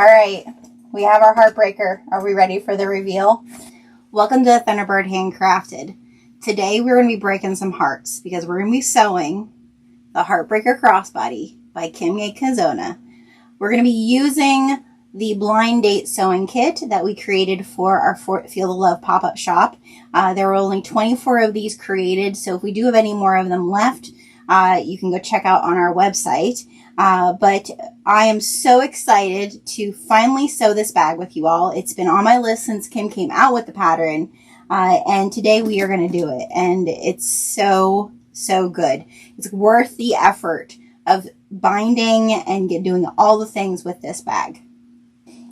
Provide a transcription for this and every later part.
All right, we have our Heartbreaker. Are we ready for the reveal? Welcome to Thunderbird HandCrafted. Today we're going to be breaking some hearts because we're going to be sewing the Heartbreaker Crossbody by K.Azcona. We're going to be using the blind date sewing kit that we created for our Feel the Love pop-up shop. There were only 24 of these created, so if we do have any more of them left, you can go check out on our website. But I am so excited to finally sew this bag with you all. It's been on my list since Kim came out with the pattern, and today we are going to do it, and it's so good. It's worth the effort of binding and doing all the things with this bag.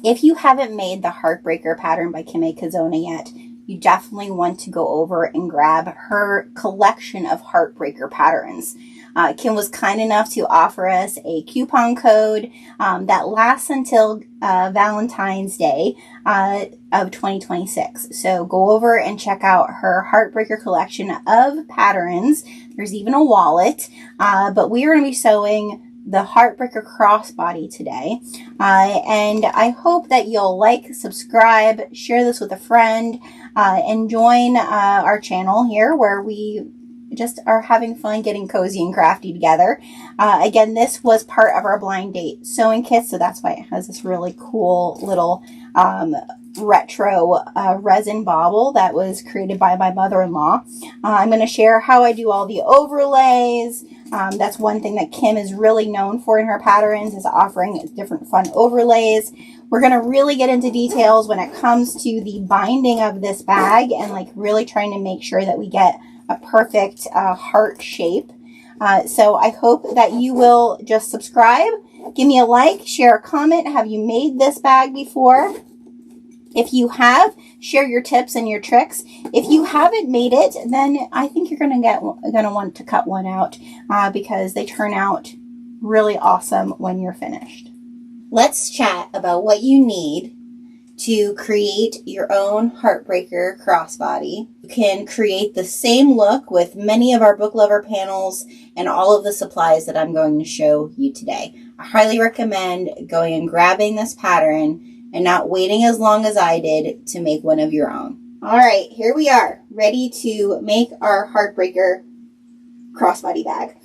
If you haven't made the Heartbreaker pattern by K.Azcona yet, you definitely want to go over and grab her collection of Heartbreaker patterns. Kim was kind enough to offer us a coupon code that lasts until Valentine's Day of 2026. So go over and check out her Heartbreaker collection of patterns. There's even a wallet, but we are going to be sewing the Heartbreaker Crossbody today. And I hope that you'll like, subscribe, share this with a friend, and join our channel here where we just are having fun getting cozy and crafty together. Again, this was part of our blind date sewing kit, so that's why it has this really cool little retro resin bauble that was created by my mother-in-law. I'm going to share how I do all the overlays. That's one thing that Kim is really known for in her patterns, is offering different fun overlays. We're going to really get into details when it comes to the binding of this bag and like really trying to make sure that we get a perfect heart shape. So I hope that you will just subscribe, give me a like, share a comment. Have you made this bag before? If you have, share your tips and your tricks. If you haven't made it, then I think you're gonna want to cut one out because they turn out really awesome when you're finished. Let's chat about what you need to create your own Heartbreaker Crossbody. You can create the same look with many of our book lover panels and all of the supplies that I'm going to show you today. I highly recommend going and grabbing this pattern and not waiting as long as I did to make one of your own. All right, here we are, ready to make our Heartbreaker Crossbody bag.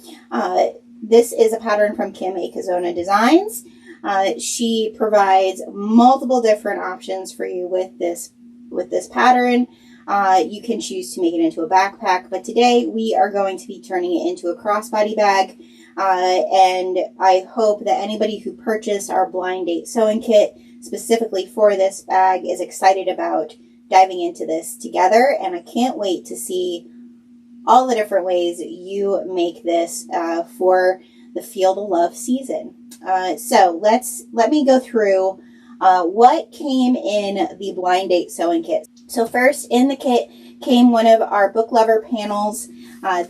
This is a pattern from K.Azcona Designs. She provides multiple different options for you with this pattern. You can choose to make it into a backpack, but today we are going to be turning it into a crossbody bag. And I hope that anybody who purchased our blind date sewing kit specifically for this bag is excited about diving into this together. And I can't wait to see all the different ways you make this for the Feel the Love season. So let me go through what came in the blind date sewing kit. So first in the kit came one of our book lover panels.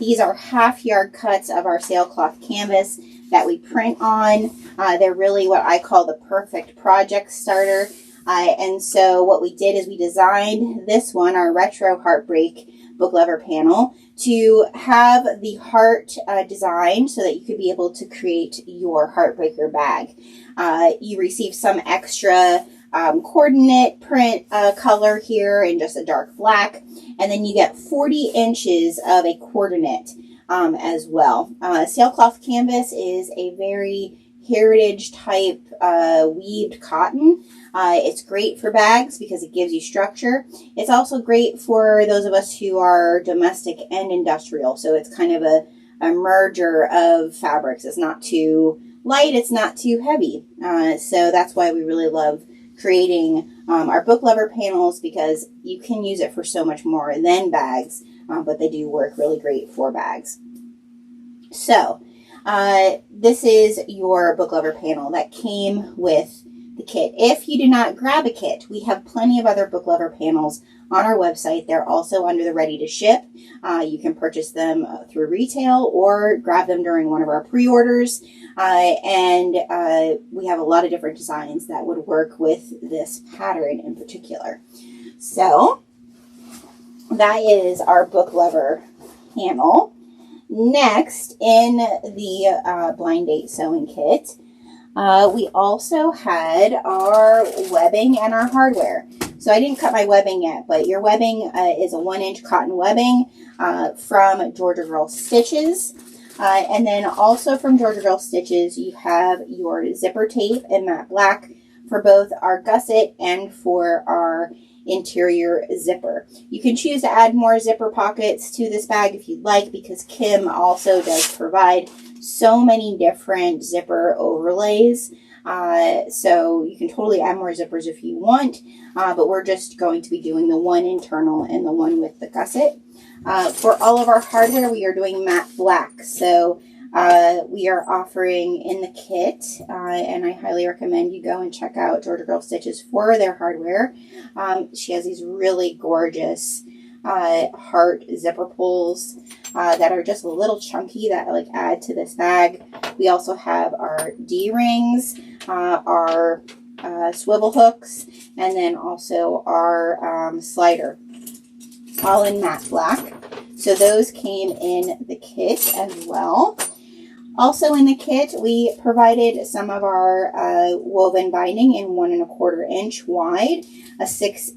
These are half yard cuts of our sailcloth canvas that we print on. They're really what I call the perfect project starter. And so what we did is we designed this one, our retro Heartbreak book lover panel, to have the heart design so that you could be able to create your Heartbreaker bag. You receive some extra coordinate print color here in just a dark black, and then you get 40 inches of a coordinate as well. Sailcloth canvas is a very heritage type weaved cotton. It's great for bags because it gives you structure. It's also great for those of us who are domestic and industrial. So it's kind of a merger of fabrics. It's not too light. It's not too heavy. So that's why we really love creating our book lover panels, because you can use it for so much more than bags, but they do work really great for bags. So this is your book lover panel that came with the kit. If you do not grab a kit, we have plenty of other book lover panels on our website. They're also under the ready to ship. You can purchase them through retail or grab them during one of our pre-orders. And we have a lot of different designs that would work with this pattern in particular. So that is our book lover panel. Next, in the blind date sewing kit, We also had our webbing and our hardware. So I didn't cut my webbing yet, but your webbing is a 1-inch cotton webbing from Georgia Girl Stitches. And then also from Georgia Girl Stitches, you have your zipper tape in matte black for both our gusset and for our interior zipper. You can choose to add more zipper pockets to this bag if you'd like, because Kim also does provide so many different zipper overlays. So you can totally add more zippers if you want, but we're just going to be doing the one internal and the one with the gusset. For all of our hardware, we are doing matte black. So we are offering in the kit, and I highly recommend you go and check out Georgia Girl Stitches for their hardware. She has these really gorgeous heart zipper pulls that are just a little chunky that like add to this bag. We also have our D-rings, our swivel hooks, and then also our slider, all in matte black. So those came in the kit as well. Also in the kit, we provided some of our woven binding in 1 1/4 inch wide, a 6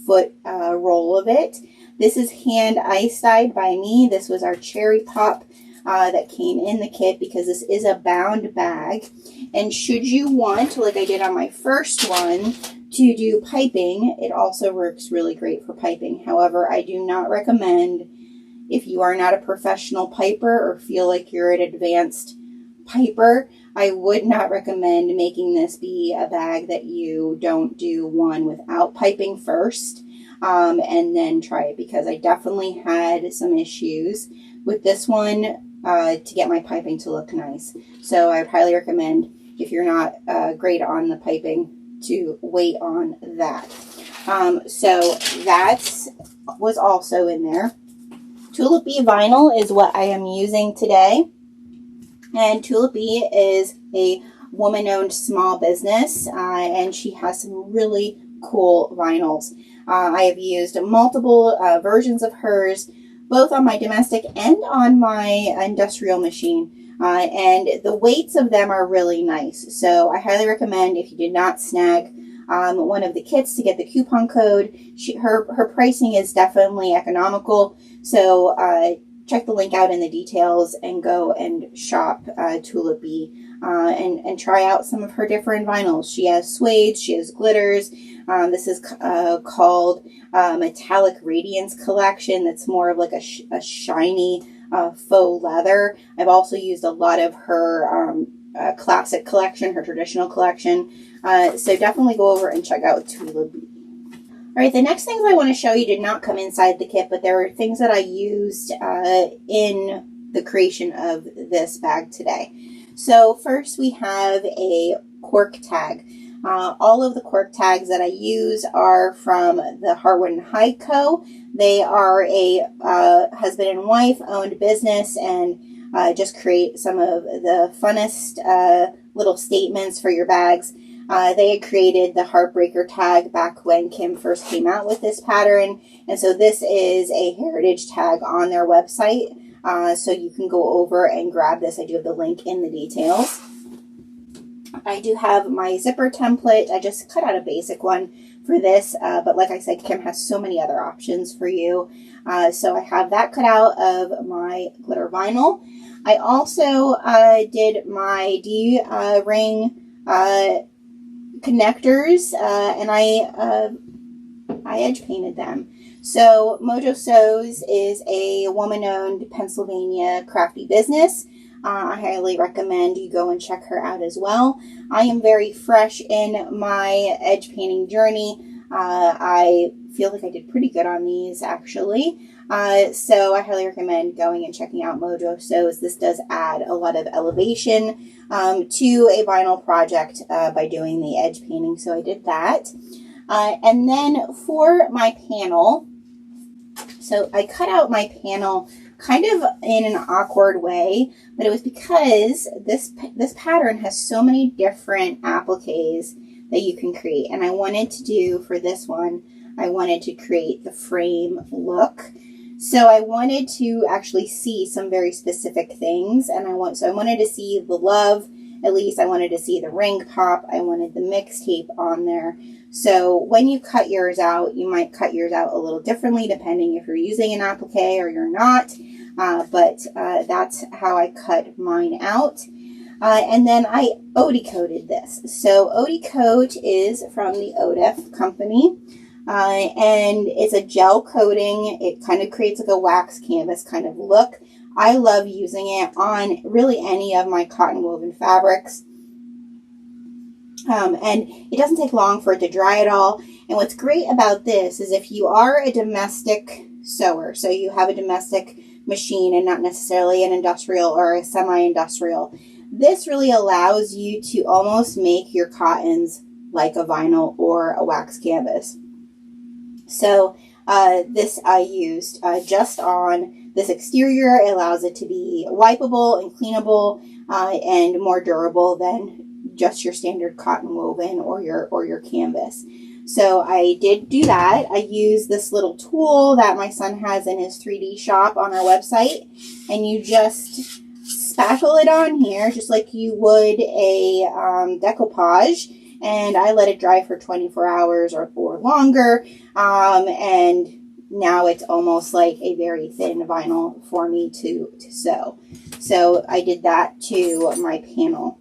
foot roll of it. This is hand ice dyed by me. This was our cherry pop that came in the kit because this is a bound bag. And should you want, like I did on my first one, to do piping, it also works really great for piping. However, I do not recommend, if you are not a professional piper or feel like you're an advanced piper, I would not recommend making this be a bag that you don't do one without piping first and then try it, because I definitely had some issues with this one to get my piping to look nice. So I would highly recommend, if you're not great on the piping, to wait on that. So that was also in there. Tulip Bee vinyl is what I am using today. And Tulip Bee is a woman-owned small business, and she has some really cool vinyls. I have used multiple versions of hers, both on my domestic and on my industrial machine. And the weights of them are really nice. So I highly recommend, if you did not snag one of the kits, to get the coupon code. Her pricing is definitely economical. So check the link out in the details and go and shop Tulip Bee and try out some of her different vinyls. She has suede, she has glitters. This is called Metallic Radiance Collection. That's more of like a shiny faux leather. I've also used a lot of her classic collection, her traditional collection. So definitely go over and check out Tulip Bee. All right, the next things I want to show you did not come inside the kit, but there are things that I used in the creation of this bag today. So first we have a cork tag. All of the cork tags that I use are from the Harwood and Hyde Co. They are a husband and wife owned business, and just create some of the funnest little statements for your bags. They had created the Heartbreaker tag back when Kim first came out with this pattern. And so this is a heritage tag on their website. So you can go over and grab this. I do have the link in the details. I do have my zipper template. I just cut out a basic one for this. But like I said, Kim has so many other options for you. So I have that cut out of my glitter vinyl. I also did my D-ring connectors, and I edge painted them. So Mojo Sews is a woman-owned Pennsylvania crafty business. I highly recommend you go and check her out as well. I am very fresh in my edge painting journey. I feel like I did pretty good on these, actually. So I highly recommend going and checking out Mojo Sews. This does add a lot of elevation to a vinyl project by doing the edge painting. So I did that. And then for my panel, so I cut out my panel kind of in an awkward way, but it was because this pattern has so many different appliques that you can create. And I wanted to do, for this one, I wanted to create the frame look. So I wanted to actually see some very specific things, and I wanted to see the love At least I wanted to see the ring pop. I wanted the mix tape on there. So when you cut yours out, you might cut yours out a little differently depending if you're using an applique or you're not. But that's how I cut mine out. And then I Odie coated this. So Odie Coat is from the Odef company. And it's a gel coating. It kind of creates like a wax canvas kind of look. I love using it on really any of my cotton woven fabrics. And it doesn't take long for it to dry at all. And what's great about this is if you are a domestic sewer, so you have a domestic machine and not necessarily an industrial or a semi-industrial, this really allows you to almost make your cottons like a vinyl or a wax canvas. So this I used just on this exterior. It allows it to be wipeable and cleanable and more durable than just your standard cotton woven or your canvas. So I did do that. I used this little tool that my son has in his 3D shop on our website, and you just spackle it on here just like you would a decoupage, and I let it dry for 24 hours or longer, and now it's almost like a very thin vinyl for me to sew. So I did that to my panel.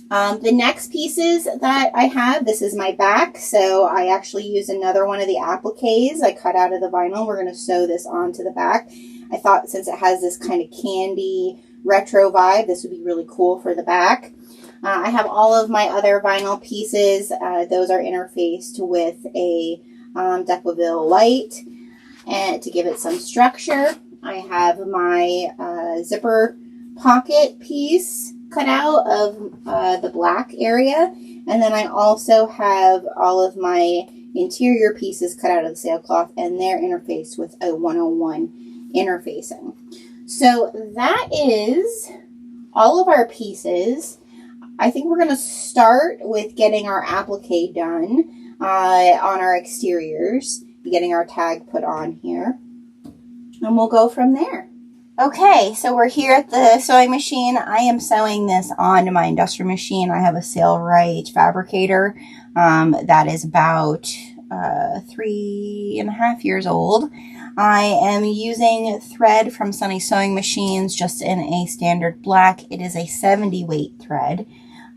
The next pieces that I have, this is my back. So I actually used another one of the appliques I cut out of the vinyl. We're going to sew this onto the back. I thought since it has this kind of candy retro vibe, this would be really cool for the back. I have all of my other vinyl pieces. Those are interfaced with a Dequaville light and to give it some structure. I have my zipper pocket piece cut out of the black area, and then I also have all of my interior pieces cut out of the sailcloth, and they're interfaced with a 101 interfacing. So that is all of our pieces. I think we're going to start with getting our applique done on our exteriors, getting our tag put on here, and we'll go from there. Okay, so we're here at the sewing machine. I am sewing this onto my industrial machine. I have a Sailrite fabricator that is about 3.5 years old. I am using thread from Sunny Sewing Machines just in a standard black. It is a 70 weight thread.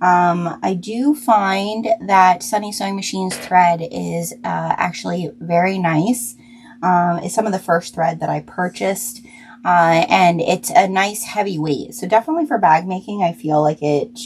I do find that Sunny Sewing Machines thread is actually very nice. It's some of the first thread that I purchased. And it's a nice heavy weight. So definitely for bag making, I feel like it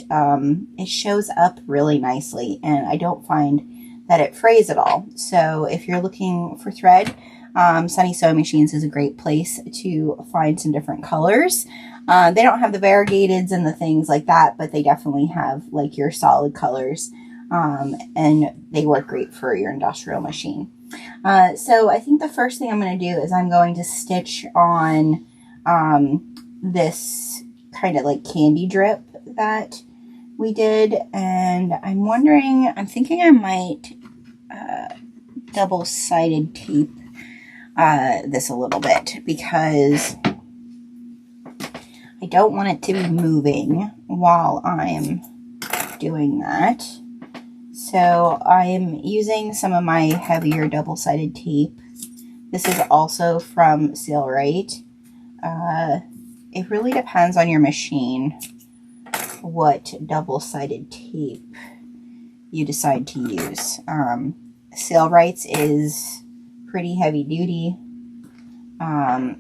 shows up really nicely, and I don't find that it frays at all. So if you're looking for thread, Sunny Sewing Machines is a great place to find some different colors. They don't have the variegateds and the things like that, but they definitely have like your solid colors, and they work great for your industrial machine. So I think the first thing I'm going to do is I'm going to stitch on this kind of like candy drip that we did, and I'm thinking I might double-sided tape this a little bit because I don't want it to be moving while I'm doing that. So I'm using some of my heavier double-sided tape. This is also from Sailrite. It really depends on your machine what double-sided tape you decide to use. Sailrite's is pretty heavy duty.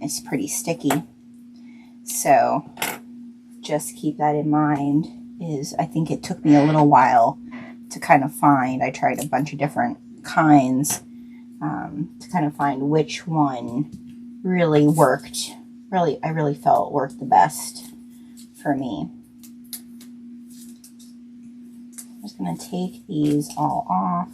It's pretty sticky. So just keep that in mind. I think it took me a little while to kind of find. I tried a bunch of different kinds to kind of find which one really worked. I really felt worked the best for me. I'm just going to take these all off.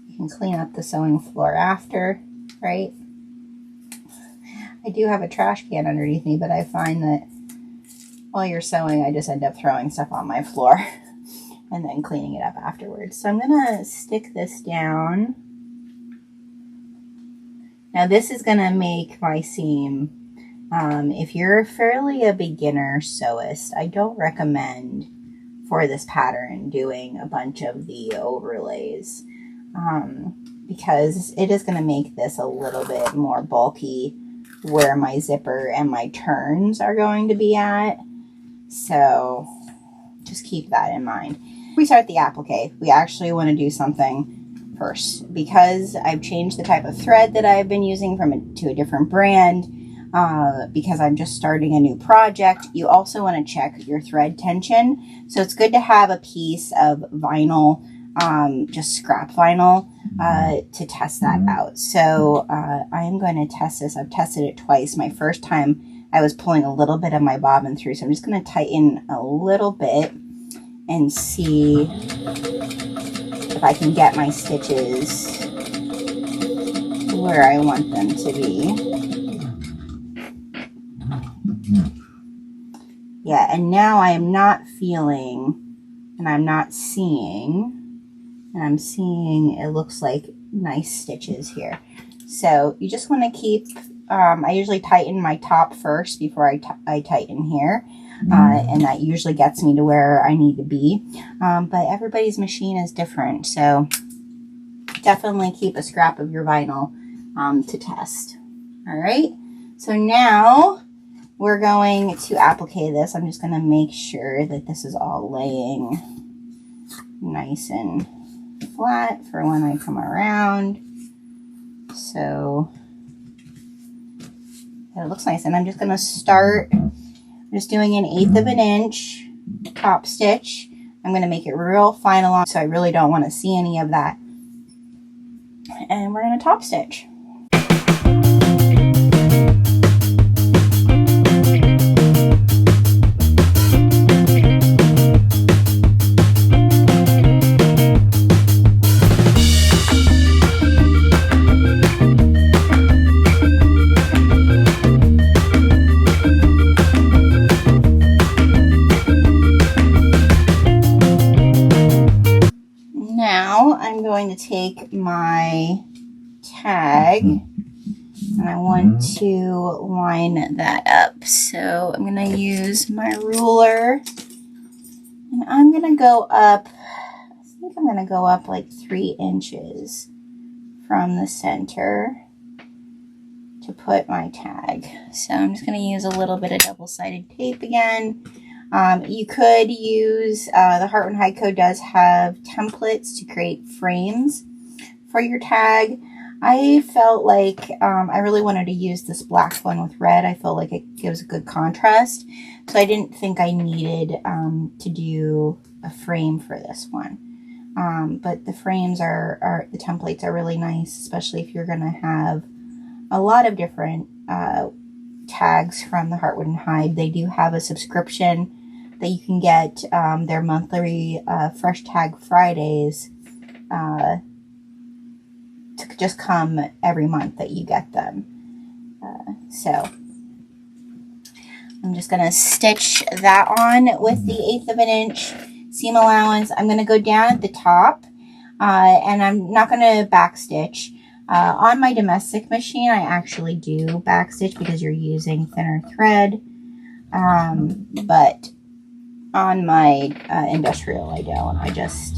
You can clean up the sewing floor after, right? I do have a trash can underneath me, but I find that while you're sewing, I just end up throwing stuff on my floor and then cleaning it up afterwards. So I'm going to stick this down. Now this is going to make my seam If you're fairly a beginner sewist, I don't recommend for this pattern doing a bunch of the overlays, because it is going to make this a little bit more bulky where my zipper and my turns are going to be at. So just keep that in mind. Before we start the applique, we actually want to do something first, because I've changed the type of thread that I've been using to a different brand. Because I'm just starting a new project, you also want to check your thread tension. So it's good to have a piece of vinyl, just scrap vinyl, to test that out. So I am going to test this. I've tested it twice. My first time I was pulling a little bit of my bobbin through, so I'm just going to tighten a little bit and see if I can get my stitches where I want them to be. Yeah, and now I am not feeling, and I'm not seeing, and I'm seeing it looks like nice stitches here. So you just want to keep, I usually tighten my top first before I tighten here, and that usually gets me to where I need to be. But everybody's machine is different, so definitely keep a scrap of your vinyl to test. All right, so now we're going to applique this. I'm just going to make sure that this is all laying nice and flat for when I come around. So it looks nice. And I'm just going to start just doing an 1/8 of an inch top stitch. I'm going to make it real fine along, so I really don't want to see any of that. And we're going to top stitch. I'm going to take my tag and I want to line that up. So I'm going to use my ruler and I'm going to go up, I think I'm going to go up like 3 inches from the center to put my tag. So I'm just going to use a little bit of double-sided tape again. You could use, the Heart and Hide Co. does have templates to create frames for your tag. I felt like I really wanted to use this black one with red. I felt like it gives a good contrast. So I didn't think I needed to do a frame for this one. But the frames the templates are really nice, especially if you're going to have a lot of different tags from the Heartwood and Hide. They do have a subscription that you can get, their monthly Fresh Tag Fridays to just come every month that you get them. So I'm just going to stitch that on with the 1/8 of an inch seam allowance. I'm going to go down at the top, and I'm not going to back stitch. On my domestic machine, I actually do back stitch because you're using thinner thread, but on my industrial, I don't. I just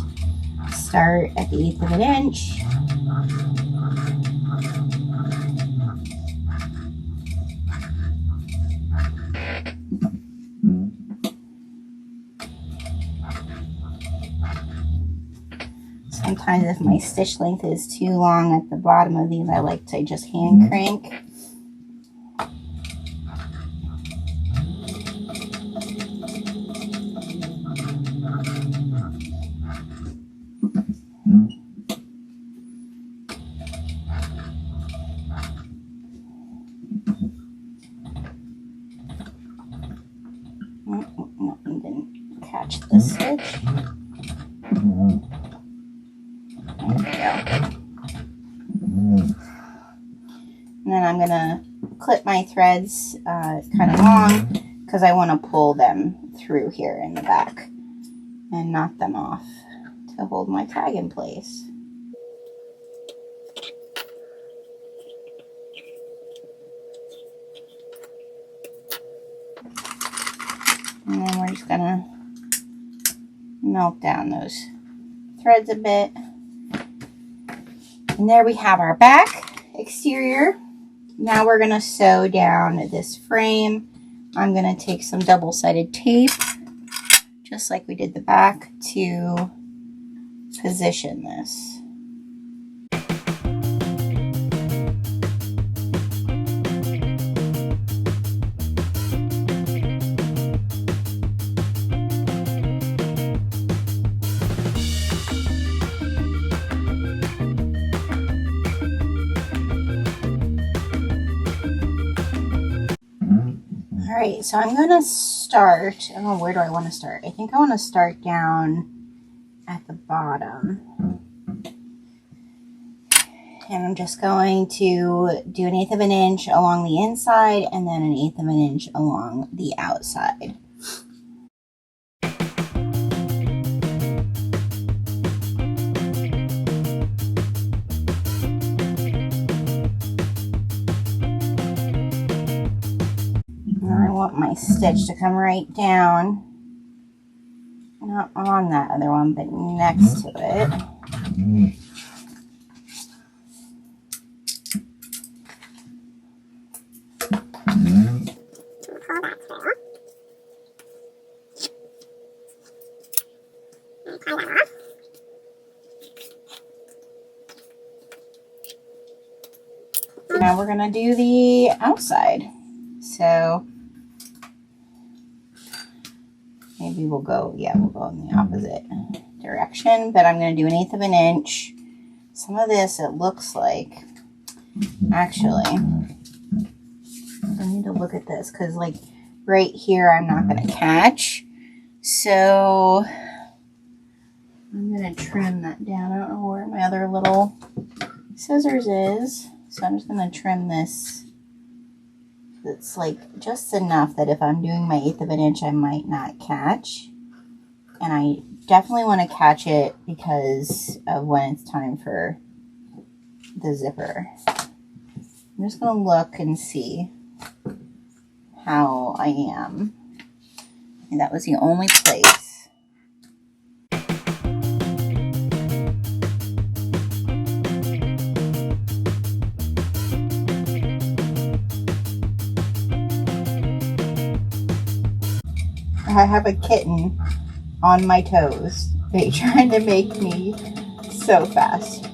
start at the 1/8 of an inch. Sometimes if my stitch length is too long at the bottom of these, I like to just hand crank. No, I didn't catch the stitch. There we go. And then I'm going to clip my threads kind of long because I want to pull them through here in the back and knot them off to hold my tag in place. just gonna melt down those threads a bit. And there we have our back exterior. Now we're gonna sew down this frame. I'm gonna take some double-sided tape, just like we did the back, to position this. Alright, so I'm going to start, oh, where do I want to start? I think I want to start down at the bottom. And I'm just going to do 1/8 of an inch along the inside and then 1/8 of an inch along the outside. I want my stitch to come right down, not on that other one, but next to it. Now we're going to do the outside. So maybe we'll go in the opposite direction, but I'm going to do 1/8 of an inch. Some of this, it looks like, actually, I need to look at this because, like, right here I'm not going to catch. So I'm going to trim that down. I don't know where my other little scissors is. So I'm just going to trim this. It's like just enough that if I'm doing my 1/8 of an inch, I might not catch. And I definitely want to catch it because of when it's time for the zipper. I'm just going to look and see how I am. And that was the only place. I have a kitten on my toes. They're trying to make me so fast.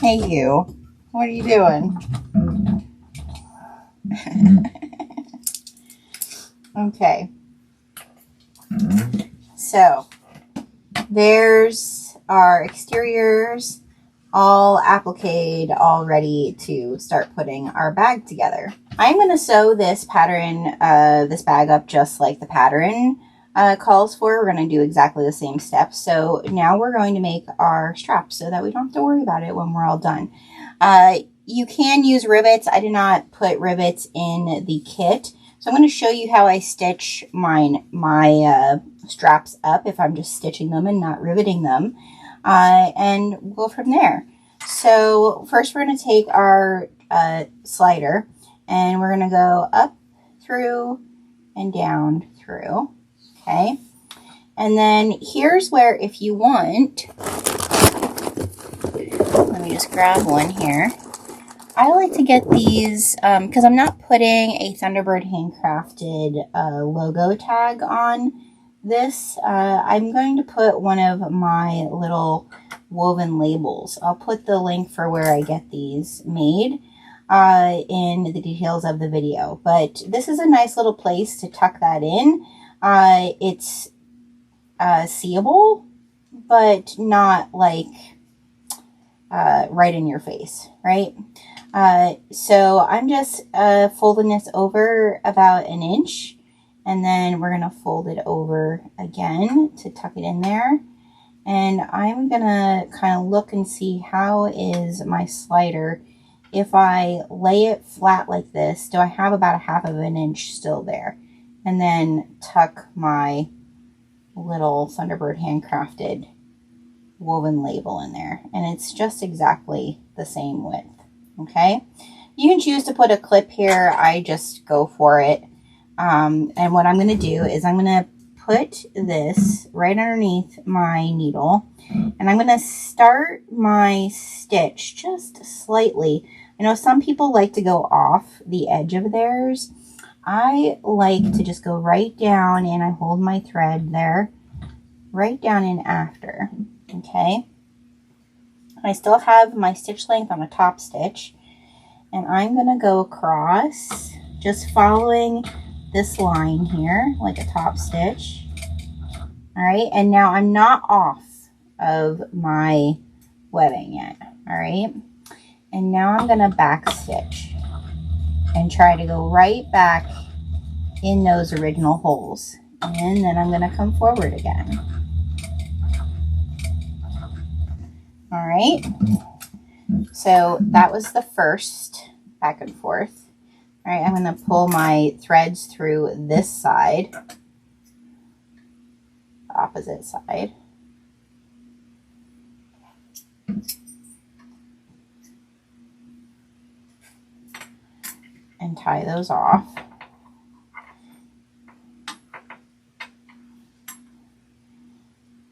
Hey you, what are you doing? Okay. So, there's our exteriors all appliqued, all ready to start putting our bag together. I'm going to sew this pattern, this bag up just like the pattern calls for. We're going to do exactly the same steps. So now we're going to make our straps so that we don't have to worry about it when we're all done. You can use rivets. I did not put rivets in the kit. So I'm going to show you how I stitch my straps up if I'm just stitching them and not riveting them. And we'll go from there. So first we're going to take our slider and we're going to go up through and down through. Okay. And then here's where, if you want, let me just grab one here. I like to get these because I'm not putting a Thunderbird handcrafted logo tag on this. I'm going to put one of my little woven labels. I'll put the link for where I get these made in the details of the video. But this is a nice little place to tuck that in. It's seeable, but not like right in your face, right? So I'm just folding this over about an inch, and then we're going to fold it over again to tuck it in there. And I'm going to kind of look and see how is my slider. If I lay it flat like this, do I have about 1/2 of an inch still there? And then tuck my little Thunderbird handcrafted woven label in there. And it's just exactly the same width. Okay, you can choose to put a clip here. I just go for it. And what I'm going to do is I'm going to put this right underneath my needle, and I'm going to start my stitch just slightly. I know some people like to go off the edge of theirs. I like to just go right down, and I hold my thread there, right down in after, okay? I still have my stitch length on a top stitch, and I'm going to go across, just following this line here, like a top stitch. All right, and now I'm not off of my webbing yet, all right? And now I'm going to back stitch and try to go right back in those original holes. And then I'm going to come forward again. All right, so that was the first back and forth. All right, I'm going to pull my threads through this side, opposite side. And tie those off.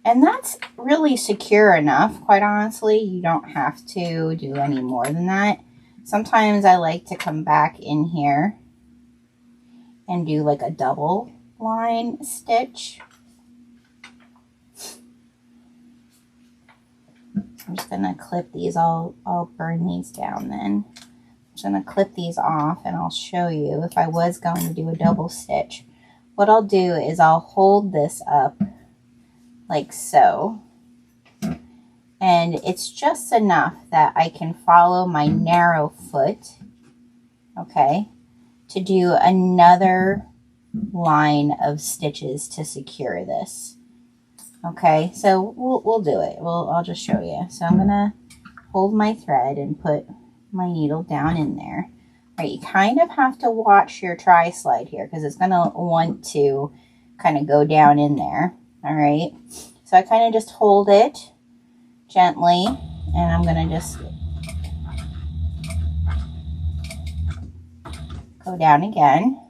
And that's really secure enough, quite honestly. You don't have to do any more than that. Sometimes I like to come back in here and do like a double line stitch. I'm just going to clip these. I'll burn these down then. I'm just going to clip these off, and I'll show you if I was going to do a double stitch. What I'll do is I'll hold this up like so, and it's just enough that I can follow my narrow foot, okay, to do another line of stitches to secure this. Okay, so we'll do it. I'll just show you. So I'm gonna hold my thread and put my needle down in there. All right, you kind of have to watch your tri-slide here because it's gonna want to kind of go down in there. All right, so I kind of just hold it gently, and I'm gonna just go down again.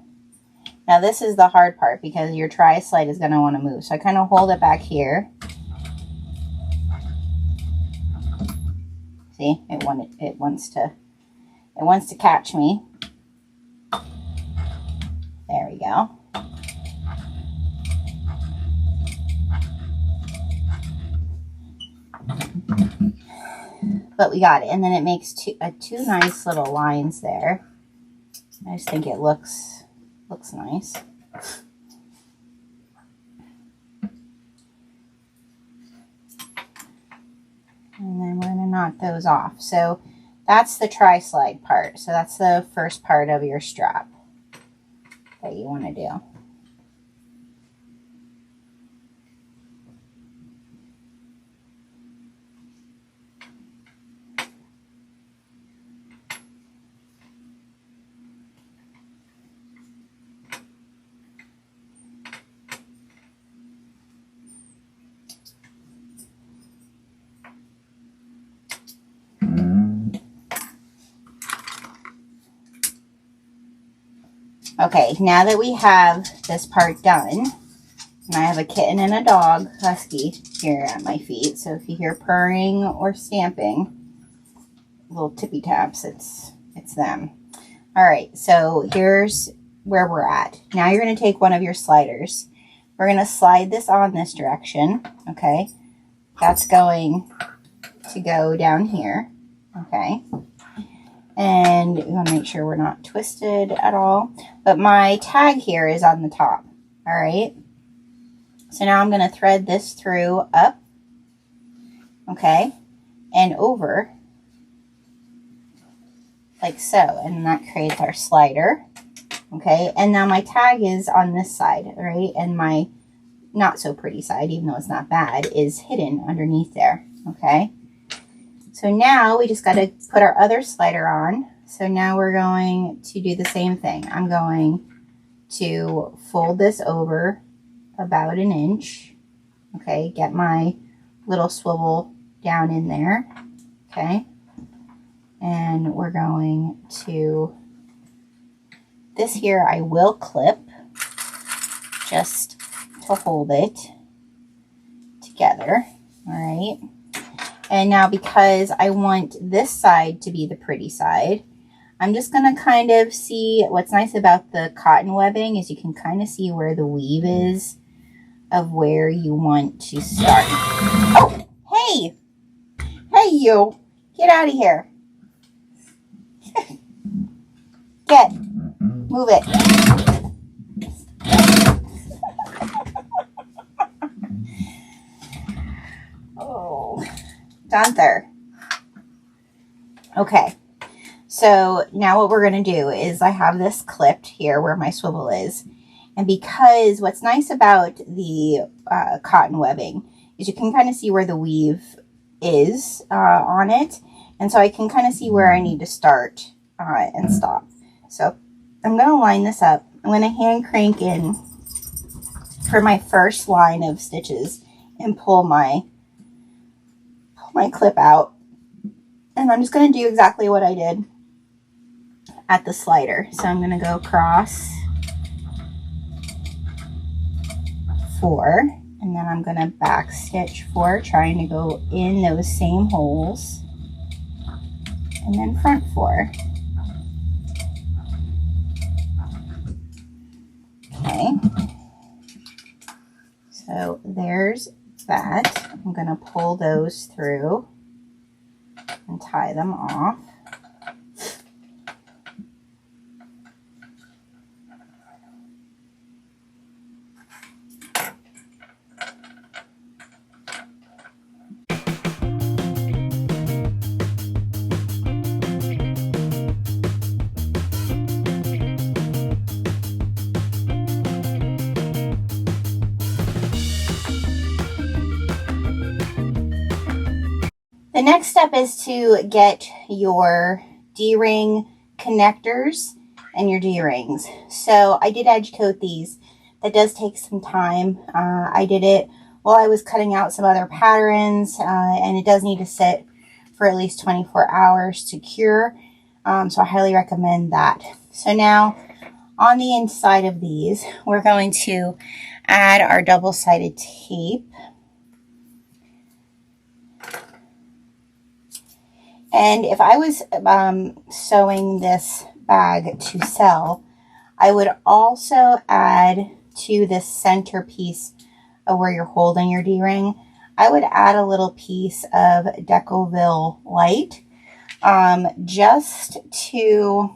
Now this is the hard part because your tri-slide is gonna want to move. So I kind of hold it back here. See, it wants to catch me. There we go. But we got it, and then it makes two nice little lines there. I just think it looks nice. And then we're going to knock those off. So that's the tri-slide part. So that's the first part of your strap that you want to do. Okay, now that we have this part done, and I have a kitten and a dog, husky, here at my feet, so if you hear purring or stamping, little tippy taps, it's them. All right, so here's where we're at. Now you're going to take one of your sliders. We're going to slide this on this direction, okay? That's going to go down here, okay? And we want to make sure we're not twisted at all. But my tag here is on the top, all right? So now I'm going to thread this through up, okay, and over, like so. And that creates our slider, okay? And now my tag is on this side, all right? And my not so pretty side, even though it's not bad, is hidden underneath there, okay? So now we just got to put our other slider on. So now we're going to do the same thing. I'm going to fold this over about an inch. Okay, get my little swivel down in there. Okay, and we're going to, this here I will clip. just to hold it together. All right. And now because I want this side to be the pretty side, I'm just going to kind of see, what's nice about the cotton webbing is you can kind of see where the weave is of where you want to start. Oh, hey! Hey, you! Get out of here. Get. Move it. Oh, Gunther. Okay. So now what we're going to do is I have this clipped here where my swivel is. And because what's nice about the cotton webbing is you can kind of see where the weave is on it. And so I can kind of see where I need to start and stop. So I'm going to line this up. I'm going to hand crank in for my first line of stitches and pull my clip out. And I'm just going to do exactly what I did at the slider. So I'm going to go across 4, and then I'm going to back stitch 4, trying to go in those same holes, and then front 4. Okay, so there's that. I'm going to pull those through and tie them off. The next step is to get your D-ring connectors and your D-rings. So I did edge coat these. That does take some time. I did it while I was cutting out some other patterns, and it does need to sit for at least 24 hours to cure. So I highly recommend that. So now on the inside of these, we're going to add our double-sided tape. And if I was sewing this bag to sell, I would also add to this center piece of where you're holding your D-ring, I would add a little piece of Decoville Light, just to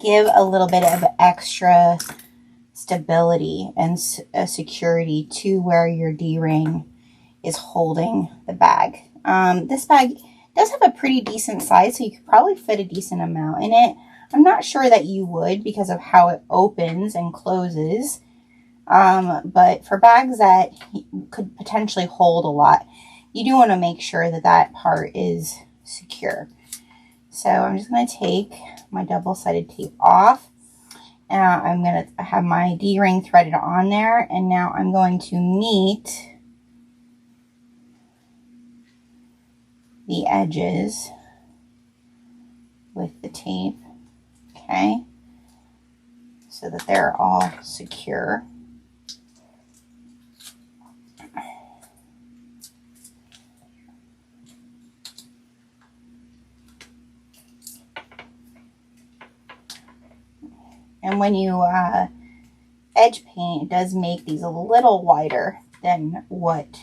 give a little bit of extra stability and security to where your D-ring is holding the bag. This bag does have a pretty decent size, so you could probably fit a decent amount in it. I'm not sure that you would because of how it opens and closes. But for bags that could potentially hold a lot, you do want to make sure that that part is secure. So I'm just going to take my double-sided tape off. I'm going to have my D-ring threaded on there, and now I'm going to meet the edges with the tape, okay, so that they're all secure. And when you edge paint, it does make these a little wider than what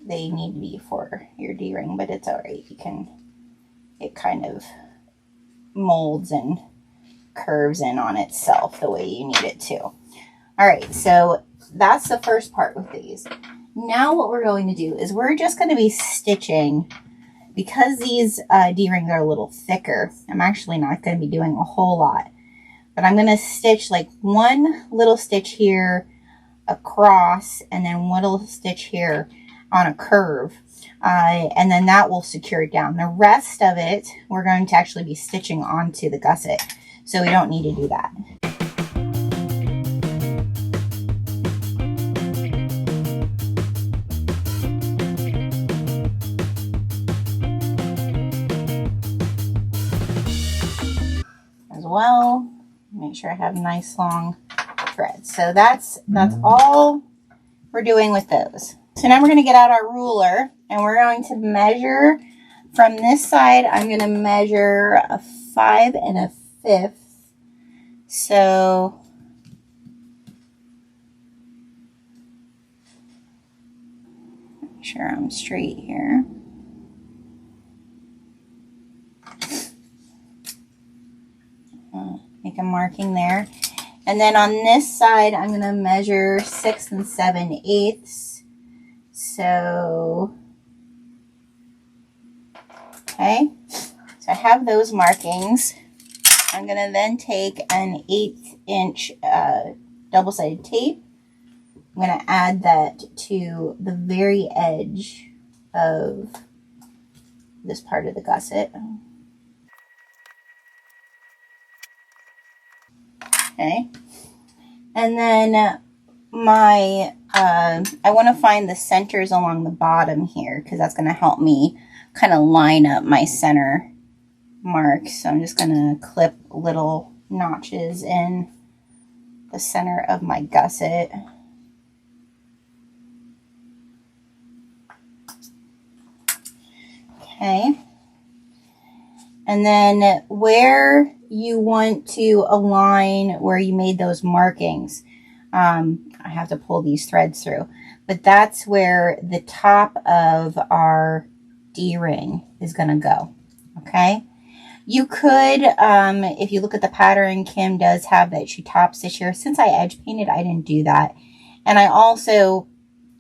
they need to be for your D-ring, but it's all right. You can, it kind of molds and curves in on itself the way you need it to. All right, so that's the first part with these. Now what we're going to do is we're just going to be stitching, because these D-rings are a little thicker. I'm actually not going to be doing a whole lot, but I'm going to stitch like one little stitch here across, and then one little stitch here on a curve, and then that will secure it down. The rest of it, we're going to actually be stitching onto the gusset, so we don't need to do that. As well, make make sure I have nice long threads. So that's all we're doing with those. So now we're going to get out our ruler and we're going to measure from this side. I'm going to measure a 5 1/5. So make sure I'm straight here. Make a marking there. And then on this side, I'm going to measure 6 7/8. So, okay. So I have those markings. I'm going to then take an 1/8 inch double-sided tape. I'm going to add that to the very edge of this part of the gusset. Okay. And then I want to find the centers along the bottom here because that's going to help me kind of line up my center marks. So I'm just going to clip little notches in the center of my gusset. Okay. And then where you want to align where you made those markings, I have to pull these threads through, but that's where the top of our D-ring is going to go. Okay. You could, if you look at the pattern, Kim does have that she top stitch here. Since I edge painted, I didn't do that. And I also,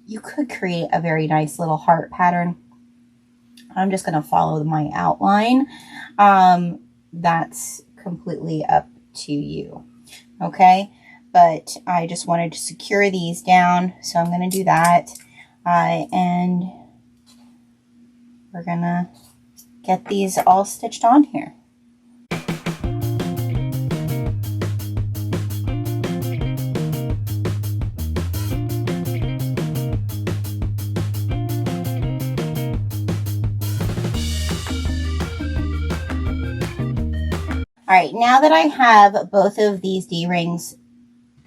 you could create a very nice little heart pattern. I'm just going to follow my outline. That's completely up to you. Okay. But I just wanted to secure these down. So I'm going to do that. And we're going to get these all stitched on here. All right, now that I have both of these D-rings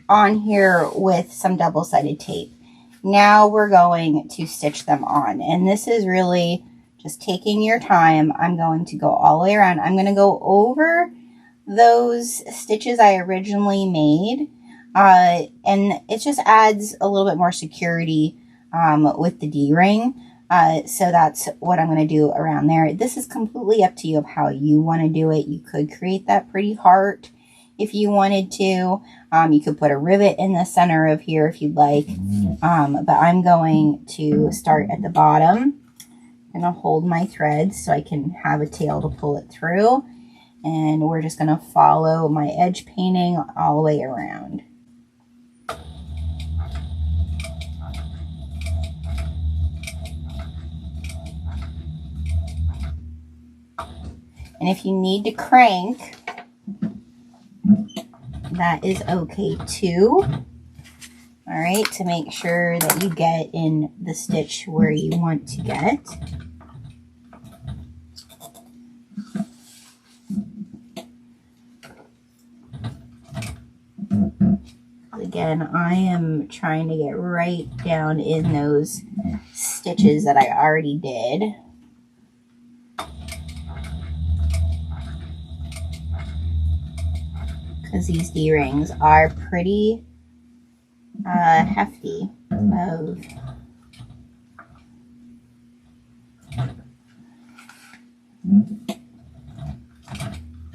on here with some double-sided tape, now we're going to stitch them on. And this is really just taking your time. I'm going to go all the way around. I'm going to go over those stitches I originally made. And it just adds a little bit more security with the D-ring. So that's what I'm going to do around there. This is completely up to you of how you want to do it. You could create that pretty heart if you wanted to. You could put a rivet in the center of here if you'd like. But I'm going to start at the bottom. I'm going to hold my threads so I can have a tail to pull it through. And we're just going to follow my edge painting all the way around. And if you need to crank, that is okay too. All right, to make sure that you get in the stitch where you want to get. Again, I am trying to get right down in those stitches that I already did. Because these D-rings are pretty hefty of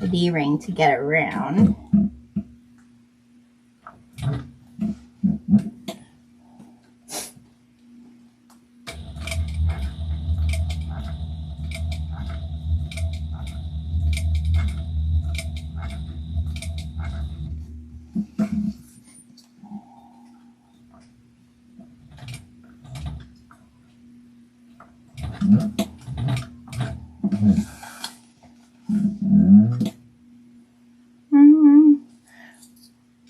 the D-ring to get around.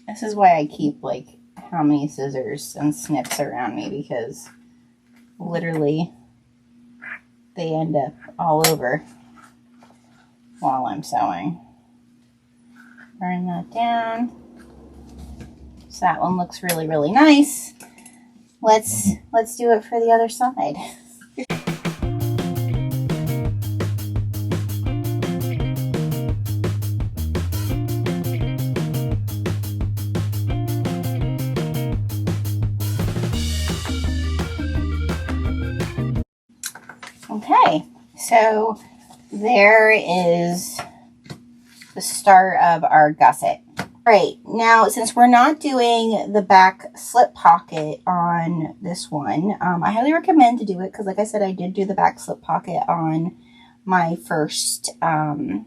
This is why I keep like how many scissors and snips around me, because literally they end up all over while I'm sewing. Turn that down. So that one looks really, really nice. Let's do it for the other side. Okay, so there is the start of our gusset. All right, now since we're not doing the back slip pocket on this one, I highly recommend to do it because, like I said, I did do the back slip pocket on my first one,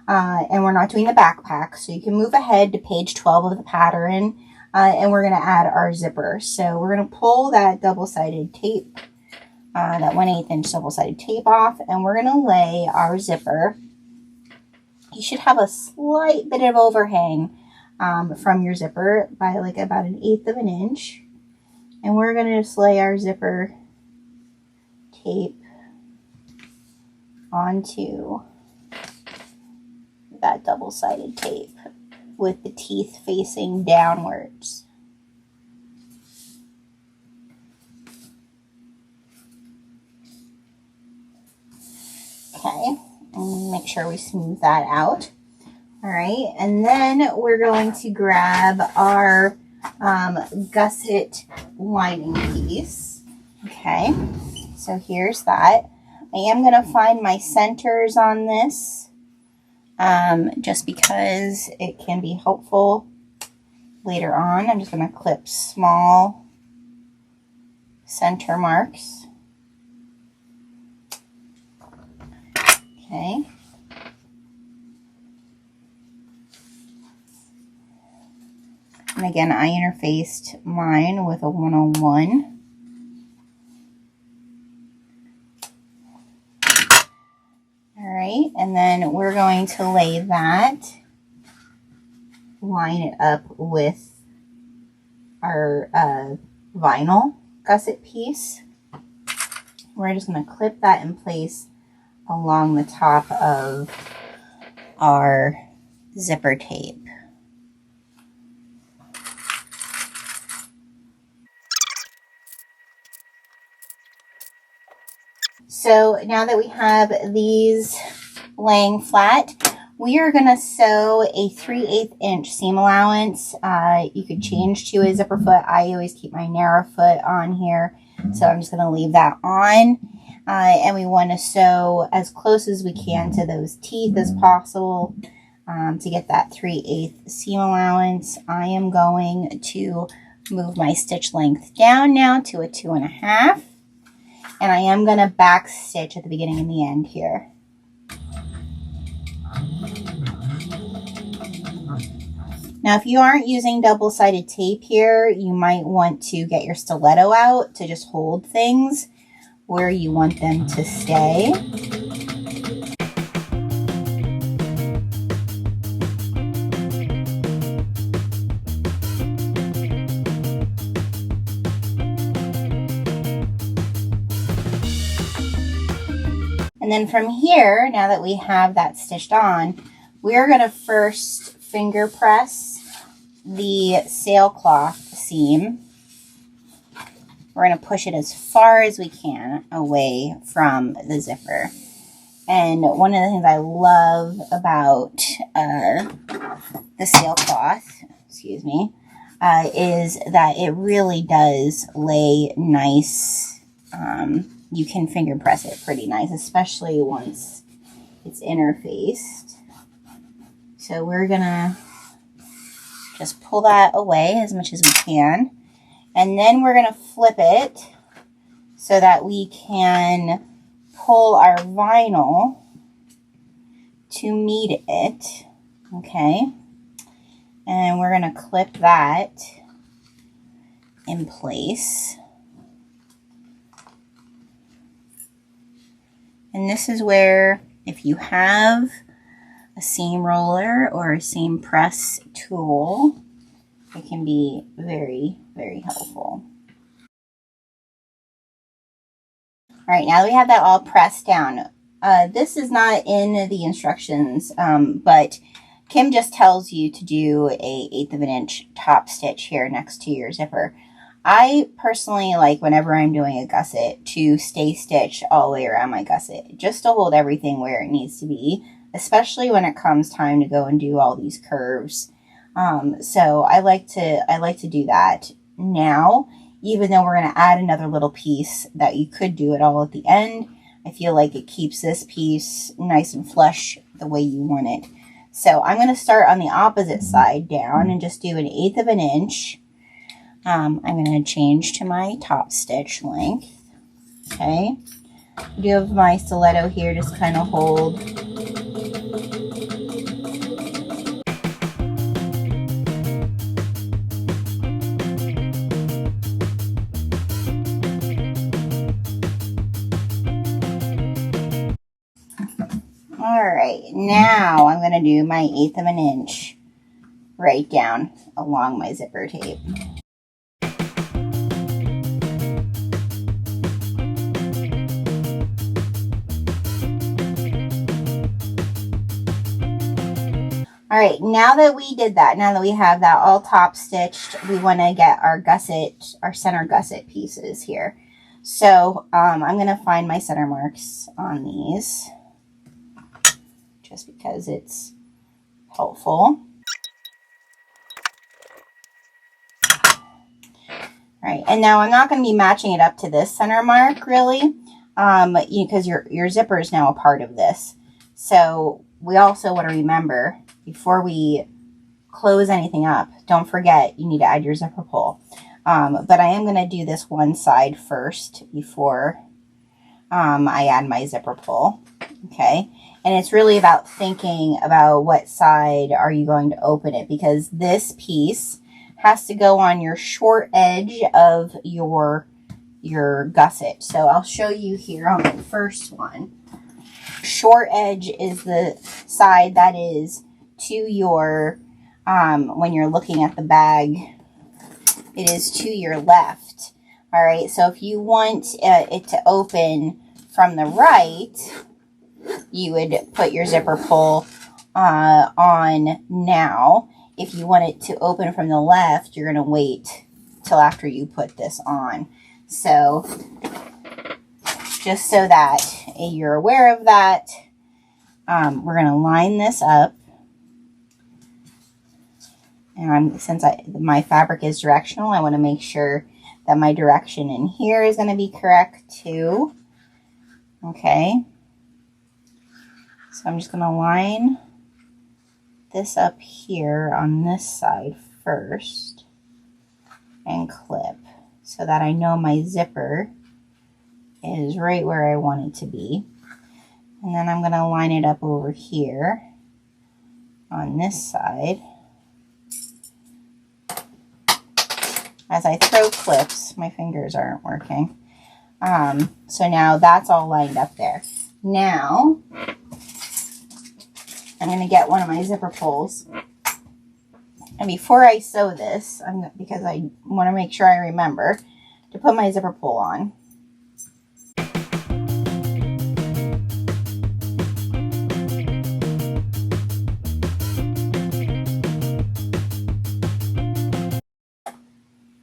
and we're not doing the backpack. So you can move ahead to page 12 of the pattern, and we're going to add our zipper. So we're going to pull that double-sided tape, that 1/8 inch double-sided tape off, and we're going to lay our zipper. You should have a slight bit of overhang from your zipper by like about 1/8 of an inch. And we're going to just lay our zipper tape onto that double-sided tape with the teeth facing downwards. Okay, and make sure we smooth that out. All right, and then we're going to grab our gusset lining piece. Okay, so here's that. I am going to find my centers on this, just because it can be helpful later on. I'm just going to clip small center marks. Okay. And again, I interfaced mine with a 101. All right, and then we're going to lay that, line it up with our vinyl gusset piece. We're just going to clip that in place along the top of our zipper tape. So now that we have these laying flat, we are going to sew a 3/8 inch seam allowance. You could change to a zipper foot. I always keep my narrow foot on here, so I'm just going to leave that on. And we want to sew as close as we can to those teeth as possible to get that 3/8 seam allowance. I am going to move my stitch length down now to a 2.5. And I am going to back stitch at the beginning and the end here. Now, if you aren't using double-sided tape here, you might want to get your stiletto out to just hold things where you want them to stay. And then from here, now that we have that stitched on, we're going to first finger press the sailcloth seam. We're going to push it as far as we can away from the zipper. And one of the things I love about the sailcloth, excuse me, is that it really does lay nice. You can finger press it pretty nice, especially once it's interfaced. So we're gonna just pull that away as much as we can. And then we're gonna flip it so that we can pull our vinyl to meet it. Okay. And we're gonna clip that in place. And this is where, if you have a seam roller or a seam press tool, it can be very, very helpful. All right, now that we have that all pressed down, this is not in the instructions, but Kim just tells you to do a 1/8 of an inch top stitch here next to your zipper. I personally like, whenever I'm doing a gusset, to stay stitched all the way around my gusset, just to hold everything where it needs to be, especially when it comes time to go and do all these curves. So I like to do that now, even though we're going to add another little piece that you could do it all at the end. I feel like it keeps this piece nice and flush the way you want it. So I'm going to start on the opposite side down and just do an 1/8 of an inch. I'm going to change to my top stitch length. Okay. I do have my stiletto here, just kind of hold. Alright, now I'm going to do my 1/8 of an inch right down along my zipper tape. Alright, now that we did that, now that we have that all top stitched, we want to get our gusset, our center gusset pieces here. So I'm going to find my center marks on these, just because it's helpful. Right, and now I'm not going to be matching it up to this center mark, really, because your zipper is now a part of this. So we also want to remember, before we close anything up, don't forget you need to add your zipper pull. But I am going to do this one side first before I add my zipper pull. Okay, and it's really about thinking about what side are you going to open it, because this piece has to go on your short edge of your gusset. So I'll show you here on the first one. Short edge is the side that is to your, when you're looking at the bag, it is to your left. All right, so if you want it to open from the right, you would put your zipper pull on now. If you want it to open from the left, you're going to wait till after you put this on. So just so that you're aware of that, we're going to line this up. And since my fabric is directional, I want to make sure that my direction in here is going to be correct too. Okay. So I'm just going to line this up here on this side first and clip so that I know my zipper is right where I want it to be. And then I'm going to line it up over here on this side. As I throw clips, my fingers aren't working. So now that's all lined up there. Now I'm going to get one of my zipper pulls. And before I sew this, because I want to make sure I remember to put my zipper pull on.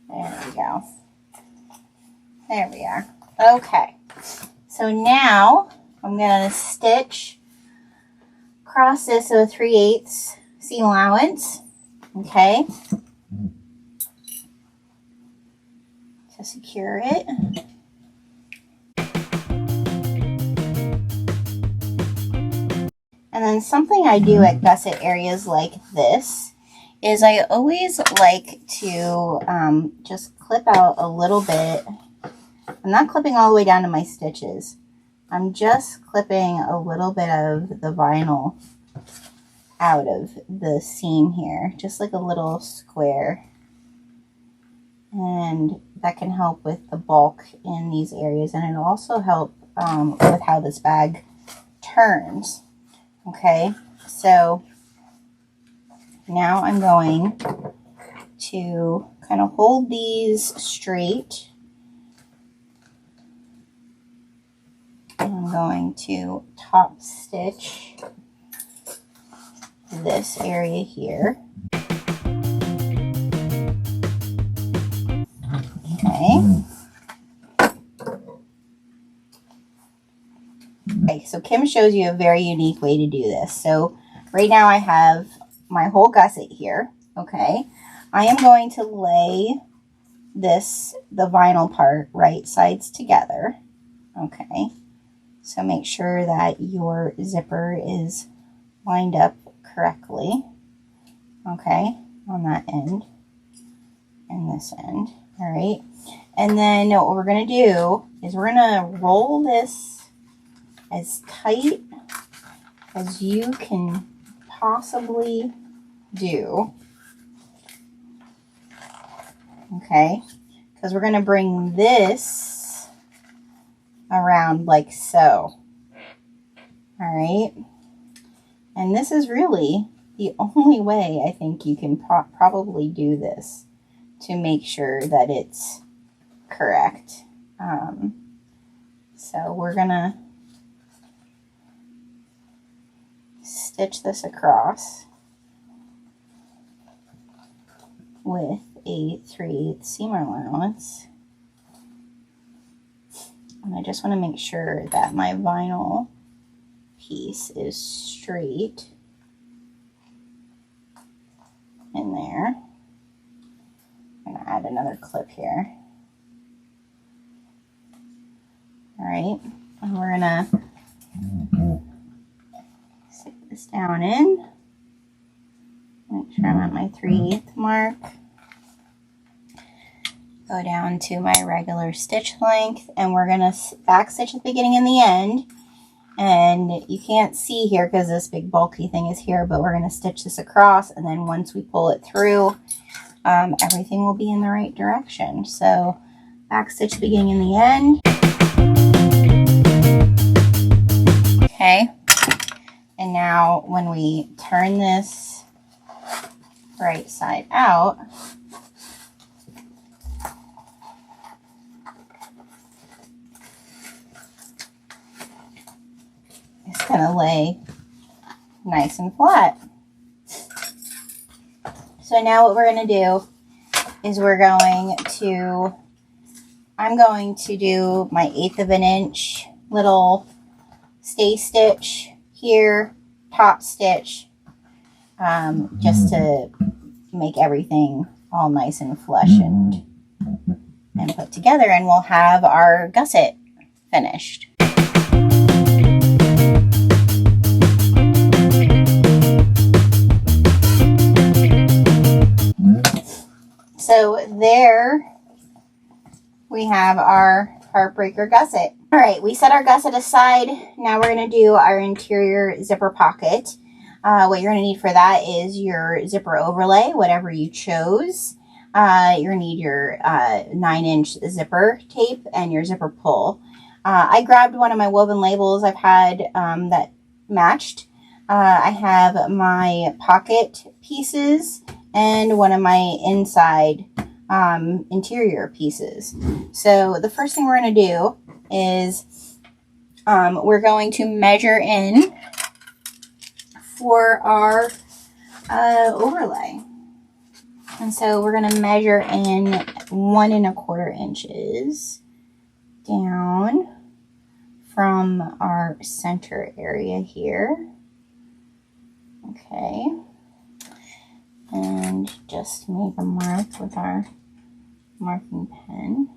There we go. There we are. Okay. So now I'm going to stitch across this with a 3/8 seam allowance. Okay. To secure it. And then something I do at gusset areas like this is I always like to just clip out a little bit. I'm not clipping all the way down to my stitches. I'm just clipping a little bit of the vinyl out of the seam here, just like a little square. And that can help with the bulk in these areas, and it'll also help with how this bag turns. Okay, so now I'm going to kind of hold these straight. And I'm going to top stitch this area here. Okay. Okay, so Kim shows you a very unique way to do this. So right now I have my whole gusset here. Okay. I am going to lay the vinyl part right sides together. Okay. So make sure that your zipper is lined up correctly. Okay. On that end and this end. All right. And then what we're going to do is we're going to roll this as tight as you can possibly do. Okay. Because we're going to bring this around like so. All right. And this is really the only way I think you can probably do this to make sure that it's correct. So we're going to stitch this across with a 3/8 seam allowance. And I just want to make sure that my vinyl piece is straight in there. I'm going to add another clip here. All right, and we're going to stick this down in. Make sure I'm at my 3/8 mark. Go down to my regular stitch length, and we're going to back stitch at the beginning and the end. And you can't see here because this big bulky thing is here, but we're going to stitch this across, and then once we pull it through, everything will be in the right direction. So back stitch the beginning and the end. Okay. And now when we turn this right side out, it's going to lay nice and flat. So now what we're going to do is I'm going to do my 1/8 of an inch little stay stitch here, top stitch, just to make everything all nice and flush and put together, and we'll have our gusset finished. So there we have our Heartbreaker gusset. All right, we set our gusset aside. Now we're going to do our interior zipper pocket. What you're going to need for that is your zipper overlay, whatever you chose. You're going to need your 9-inch zipper tape and your zipper pull. I grabbed one of my woven labels I've had that matched. I have my pocket pieces and one of my inside interior pieces. So the first thing we're going to do is we're going to measure in for our overlay. And so we're going to measure in 1 1/4 inches down from our center area here. Okay. And just make a mark with our marking pen.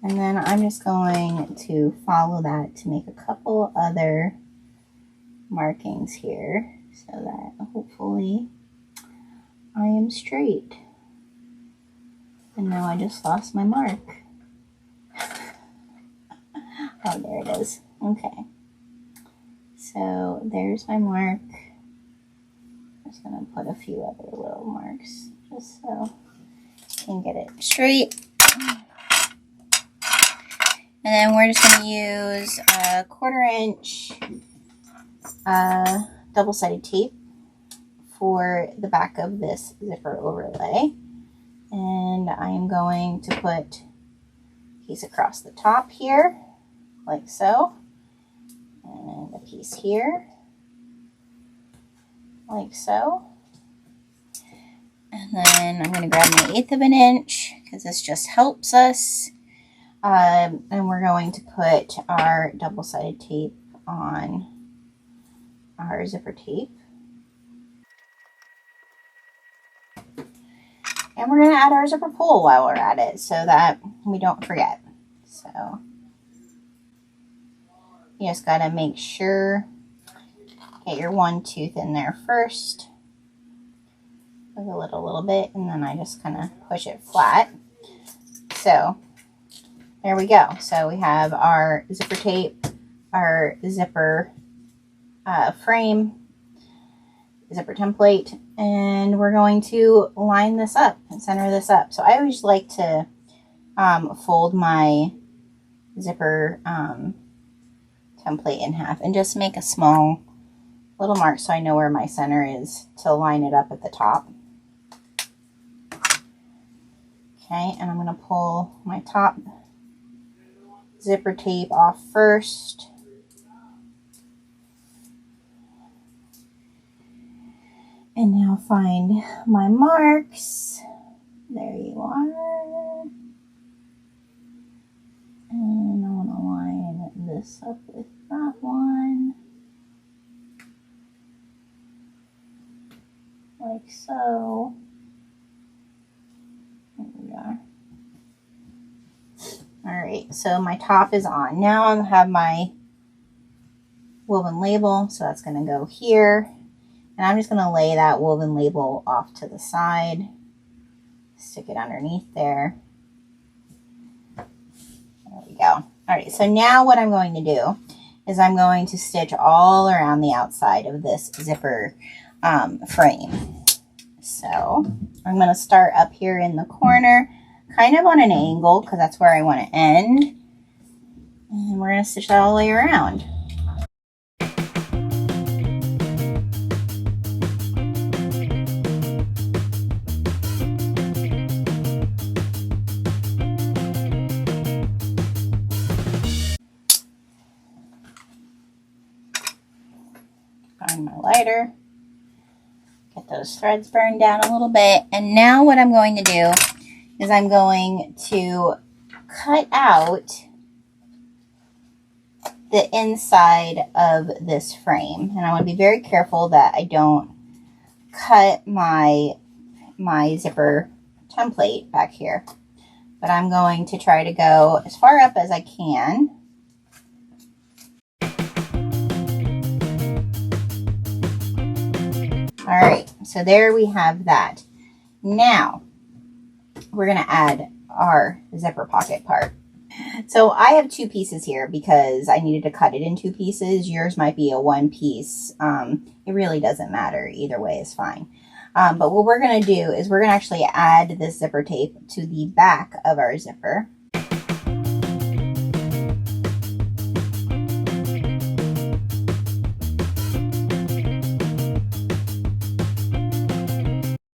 And then I'm just going to follow that to make a couple other markings here so that hopefully I am straight. And now I just lost my mark. Oh, there it is. Okay. So there's my mark. I'm just going to put a few other little marks just so I can get it straight. And then we're just going to use a 1/4 inch double-sided tape for the back of this zipper overlay. And I'm going to put a piece across the top here, like so, and a piece here, like so. And then I'm going to grab my 1/8 of an inch because this just helps us. And we're going to put our double-sided tape on our zipper tape. And we're going to add our zipper pull while we're at it so that we don't forget. So you just got to make sure, get your one tooth in there first. Wiggle it a little bit, and then I just kind of push it flat. So there we go. So we have our zipper tape, our zipper frame, zipper template, and we're going to line this up and center this up. So I always like to fold my zipper template in half and just make a small little mark so I know where my center is to line it up at the top. Okay, and I'm going to pull my top zipper tape off first. And now find my marks. There you are. And I want to line this up with that one. Like so. There we are. Alright, so my top is on. Now I have my woven label, so that's going to go here. And I'm just going to lay that woven label off to the side. Stick it underneath there. There we go. Alright, so now what I'm going to do is I'm going to stitch all around the outside of this zipper frame. So I'm going to start up here in the corner, kind of on an angle because that's where I want to end. And we're going to stitch that all the way around. Find my lighter. Get those threads burned down a little bit. And now what I'm going to do is I'm going to cut out the inside of this frame. And I want to be very careful that I don't cut my zipper template back here. But I'm going to try to go as far up as I can. All right, so there we have that. Now, we're going to add our zipper pocket part. So I have 2 pieces here because I needed to cut it in 2 pieces. Yours might be a 1 piece. It really doesn't matter. Either way is fine. But what we're going to do is we're going to actually add this zipper tape to the back of our zipper.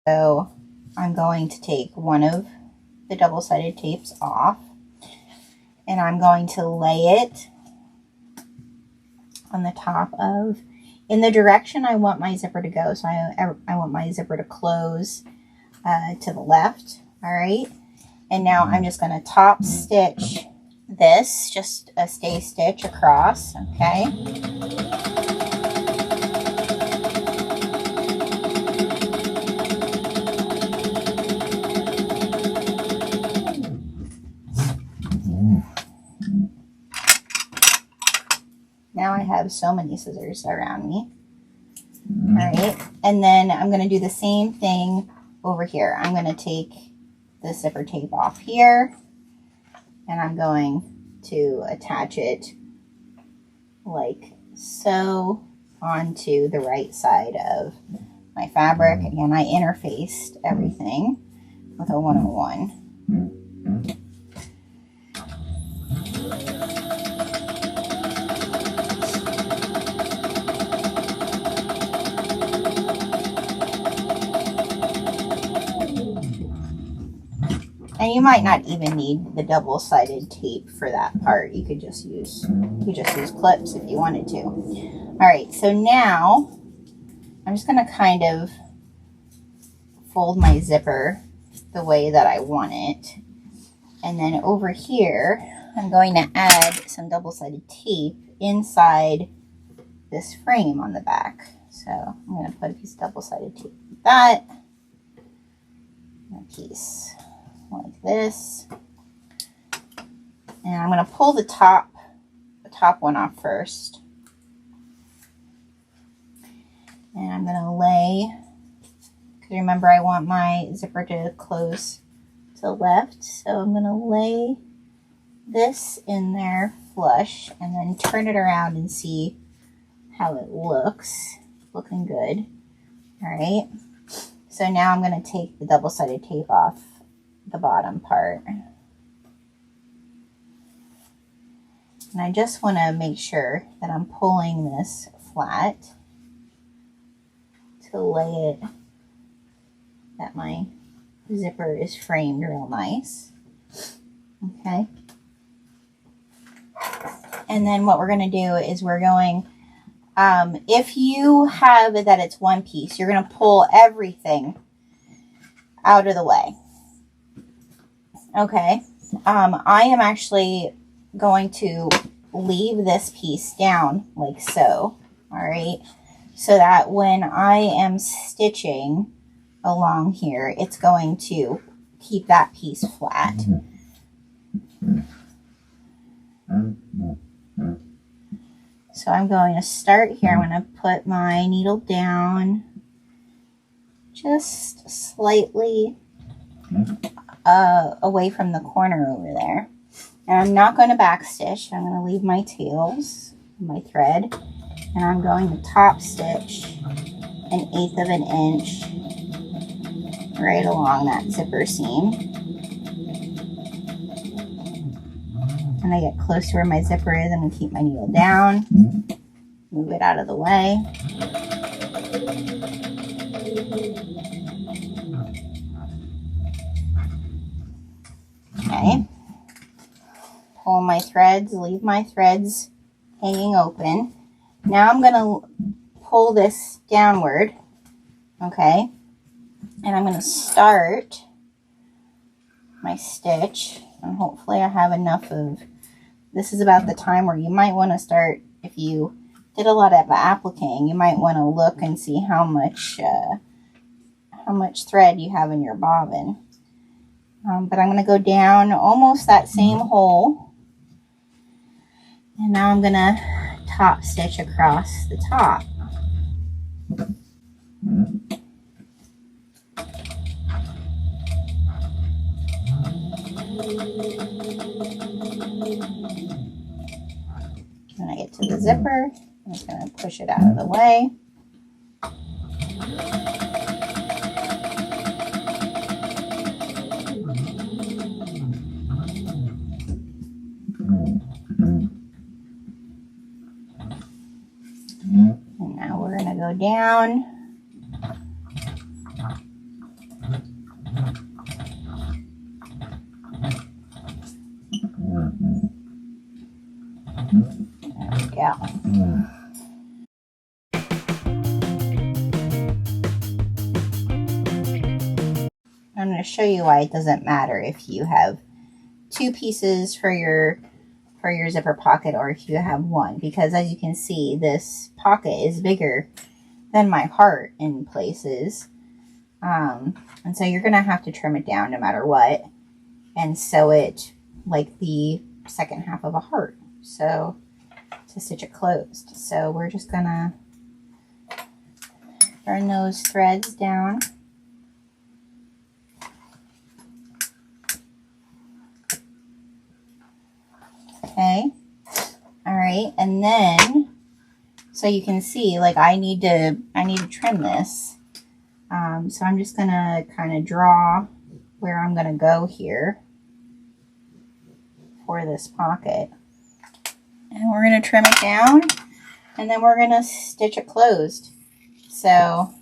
So I'm going to take one of the double-sided tapes off and I'm going to lay it on the top of, in the direction I want my zipper to go. So I want my zipper to close to the left. All right. And now I'm just going to top stitch this, just a stay stitch across. Okay. Now I have so many scissors around me. All right, and then I'm going to do the same thing over here. I'm going to take the zipper tape off here, and I'm going to attach it like so onto the right side of my fabric. Again, I interfaced everything with a 101. And you might not even need the double-sided tape for that part. You could just use clips if you wanted to. All right, so now I'm just going to kind of fold my zipper the way that I want it. And then over here, I'm going to add some double-sided tape inside this frame on the back. So I'm going to put a piece of double-sided tape like that. And a piece like this. And I'm going to pull the top one off first. And I'm going to lay, because remember I want my zipper to close to the left. So I'm going to lay this in there flush and then turn it around and see how it looks. Looking good. All right. So now I'm going to take the double-sided tape off the bottom part. And I just want to make sure that I'm pulling this flat to lay it, that my zipper is framed real nice. Okay. And then what we're going to do is we're going, if you have it that it's one piece, you're going to pull everything out of the way. Okay. I am actually going to leave this piece down like so. All right. So that when I am stitching along here, it's going to keep that piece flat. So I'm going to start here. I'm going to put my needle down just slightly away from the corner over there. And I'm not going to backstitch. I'm going to leave my tails, my thread, and I'm going to top stitch 1/8 of an inch right along that zipper seam. When I get close to where my zipper is, I'm going to keep my needle down, move it out of the way. Okay. Pull my threads, leave my threads hanging open. Now I'm going to pull this downward, okay, and I'm going to start my stitch, and hopefully I have enough of, this is about the time where you might want to start, if you did a lot of appliquing, you might want to look and see how much thread you have in your bobbin. But I'm going to go down almost that same hole. And now I'm going to top stitch across the top. When I get to the zipper, I'm just going to push it out of the way. And now we're going to go down. There we go. I'm going to show you why it doesn't matter if you have two pieces for your zipper pocket or if you have one, because as you can see, this pocket is bigger than my heart in places. And so you're going to have to trim it down no matter what and sew it like the second half of a heart, so to stitch it closed. So we're just going to burn those threads down. Okay. All right. And then, so you can see, like I need to trim this. So I'm just going to kind of draw where I'm going to go here for this pocket. And we're going to trim it down and then we're going to stitch it closed. So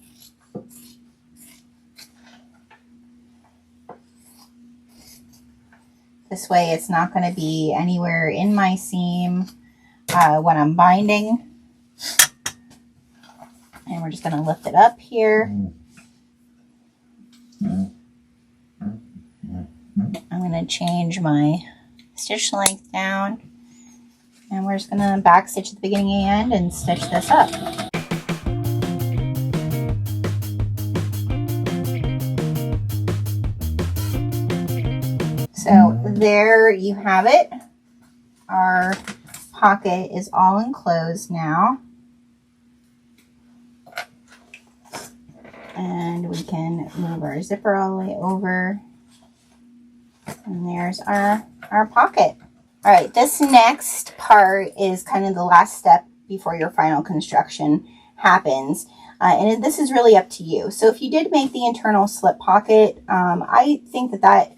this way it's not going to be anywhere in my seam when I'm binding. And we're we're just going to lift it up here. I'm going to change my stitch length down, and we're just going to back stitch at the beginning and end and stitch this up. So there you have it. Our pocket is all enclosed now. And we can move our zipper all the way over. And there's our pocket. All right, this next part is kind of the last step before your final construction happens. And this is really up to you. So if you did make the internal slip pocket, I think that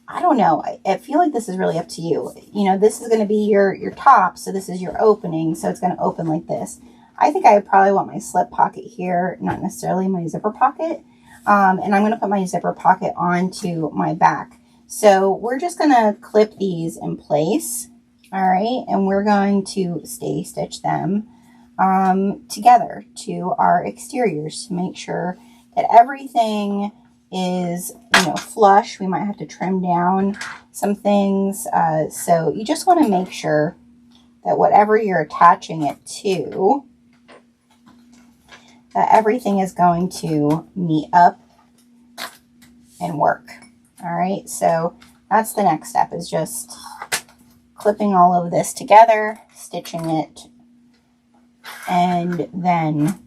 I don't know, I feel like this is really up to you. You know, this is going to be your top, so this is your opening, so it's going to open like this. I think I probably want my slip pocket here, not necessarily my zipper pocket. And I'm going to put my zipper pocket onto my back. So we're just going to clip these in place, all right? And we're going to stay stitch them together to our exteriors to make sure that everything is, you know, flush. We might have to trim down some things. So you just want to make sure that whatever you're attaching it to, that everything is going to meet up and work. All right, so that's the next step, is just clipping all of this together, stitching it, and then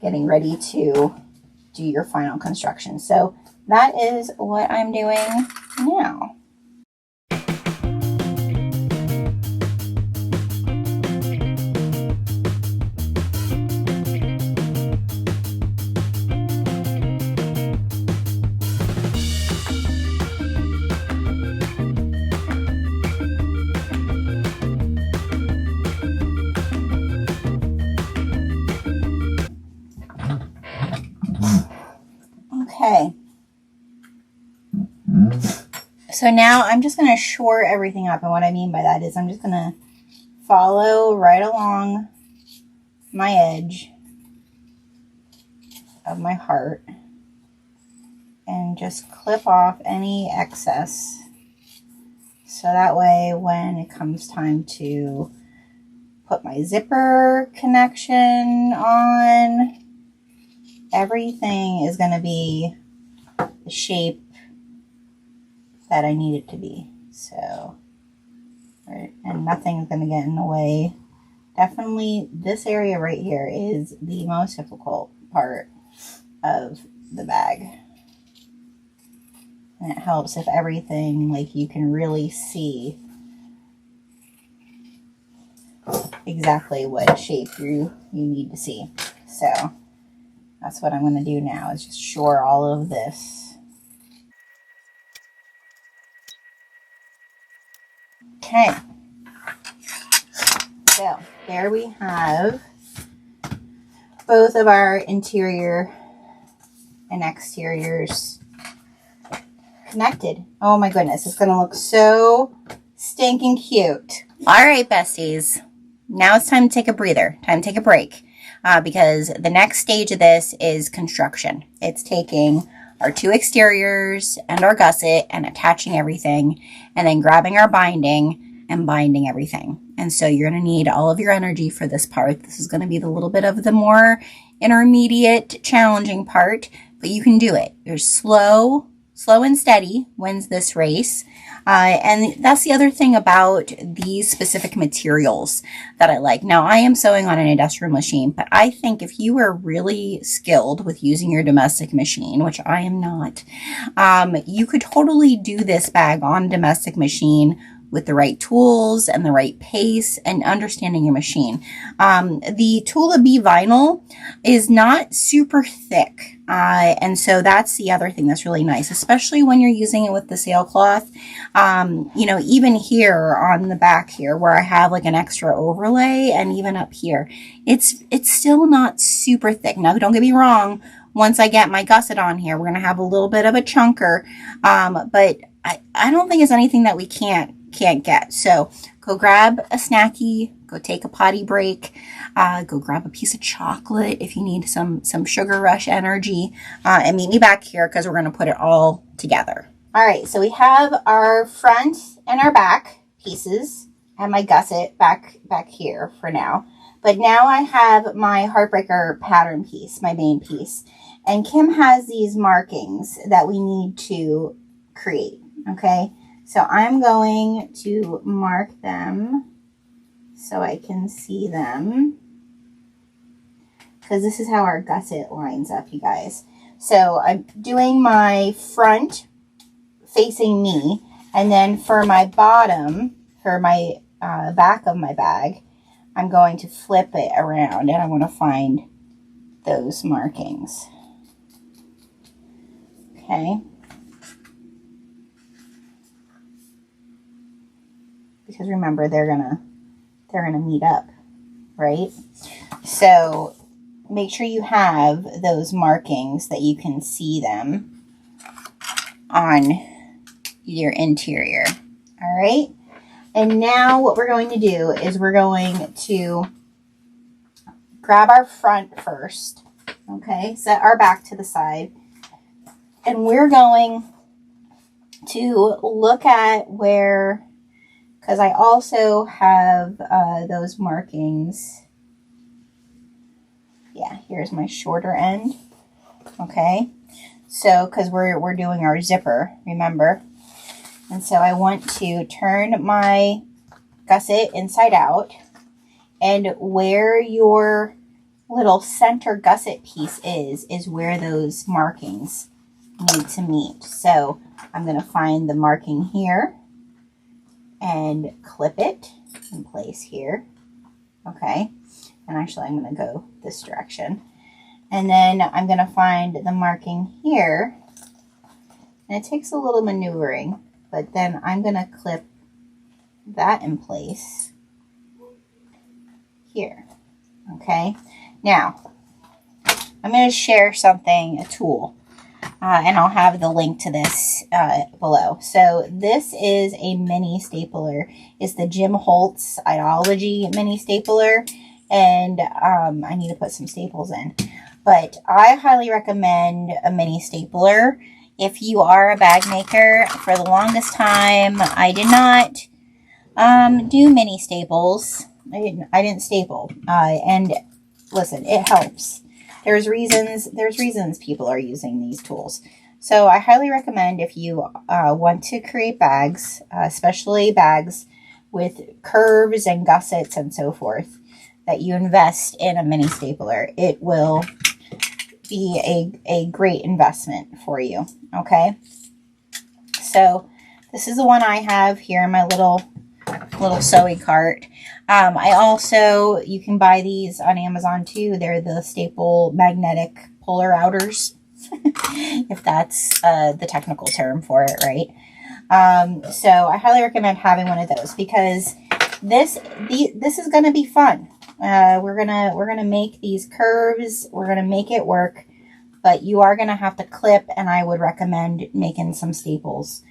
getting ready to do your final construction. So that is what I'm doing now. Okay, so now I'm just going to shore everything up, and what I mean by that is I'm just going to follow right along my edge of my heart and just clip off any excess, so that way when it comes time to put my zipper connection on, everything is going to be the shape that I need it to be. So, right, and nothing's going to get in the way. Definitely this area right here is the most difficult part of the bag. And it helps if everything, like, you can really see exactly what shape you need to see. So that's what I'm going to do now, is just shore all of this. Okay. So there we have both of our interior and exteriors connected. Oh my goodness, it's going to look so stinking cute. All right, besties. Now it's time to take a breather, time to take a break. Because the next stage of this is construction. It's taking our two exteriors and our gusset and attaching everything, and then grabbing our binding and binding everything. And so you're going to need all of your energy for this part. This is going to be the little bit of the more intermediate, challenging part, but you can do it. You're slow and steady wins this race. And that's the other thing about these specific materials that I like. Now, I am sewing on an industrial machine, but I think if you are really skilled with using your domestic machine, which I am not, you could totally do this bag on a domestic machine with the right tools and the right pace and understanding your machine. The Tula B vinyl is not super thick. And so that's the other thing that's really nice, especially when you're using it with the sailcloth. You know, even here on the back here where I have like an extra overlay, and even up here, it's still not super thick. Now, don't get me wrong. Once I get my gusset on here, we're going to have a little bit of a chunker. But I don't think it's anything that we can't get. So go grab a snacky, go take a potty break, go grab a piece of chocolate if you need some sugar rush energy, and meet me back here because we're going to put it all together. All right, so we have our front and our back pieces. I have my gusset back here for now. But now I have my Heartbreaker pattern piece, my main piece. And Kim has these markings that we need to create, okay? So I'm going to mark them so I can see them, because this is how our gusset lines up, you guys. So I'm doing my front facing me, and then for my bottom, for my back of my bag, I'm going to flip it around, and I want to find those markings. Okay. Because remember, they're gonna meet up, right? So make sure you have those markings that you can see them on your interior. All right. And now what we're going to do is we're going to grab our front first. Okay. Set our back to the side. And we're going to look at where, because I also have those markings. Yeah, here's my shorter end. Okay. So, because we're doing our zipper, remember? And so I want to turn my gusset inside out, and where your little center gusset piece is where those markings need to meet. So I'm going to find the marking here and clip it in place here. Okay. And actually I'm going to go this direction. And then I'm going to find the marking here. And it takes a little maneuvering, but then I'm going to clip that in place here. Okay. Now, I'm going to share something, a tool, and I'll have the link to this below. So this is a mini stapler. It's the Jim Holtz Ideology mini stapler, and I need to put some staples in. But I highly recommend a mini stapler if you are a bag maker. For the longest time, I did not do mini staples. I didn't staple. And listen, it helps. There's reasons people are using these tools. So I highly recommend, if you want to create bags, especially bags with curves and gussets and so forth, that you invest in a mini stapler. It will be a great investment for you. Okay. So this is the one I have here in my little sewing cart. I also, you can buy these on Amazon too. They're the staple magnetic puller outers, if that's the technical term for it, right? So I highly recommend having one of those, because this is going to be fun. We're gonna make these curves. We're gonna make it work, but you are gonna have to clip, and I would recommend making some staples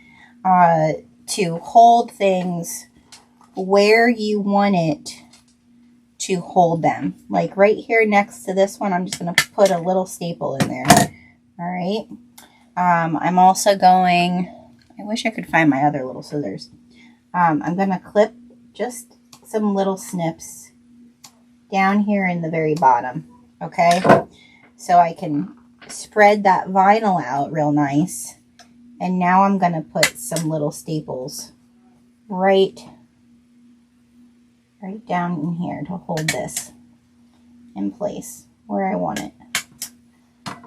to hold things where you want it to hold them. Like right here next to this one, I'm just going to put a little staple in there. All right. I'm also going, I wish I could find my other little scissors. I'm going to clip just some little snips down here in the very bottom. Okay. So I can spread that vinyl out real nice. And now I'm going to put some little staples right down in here to hold this in place where I want it.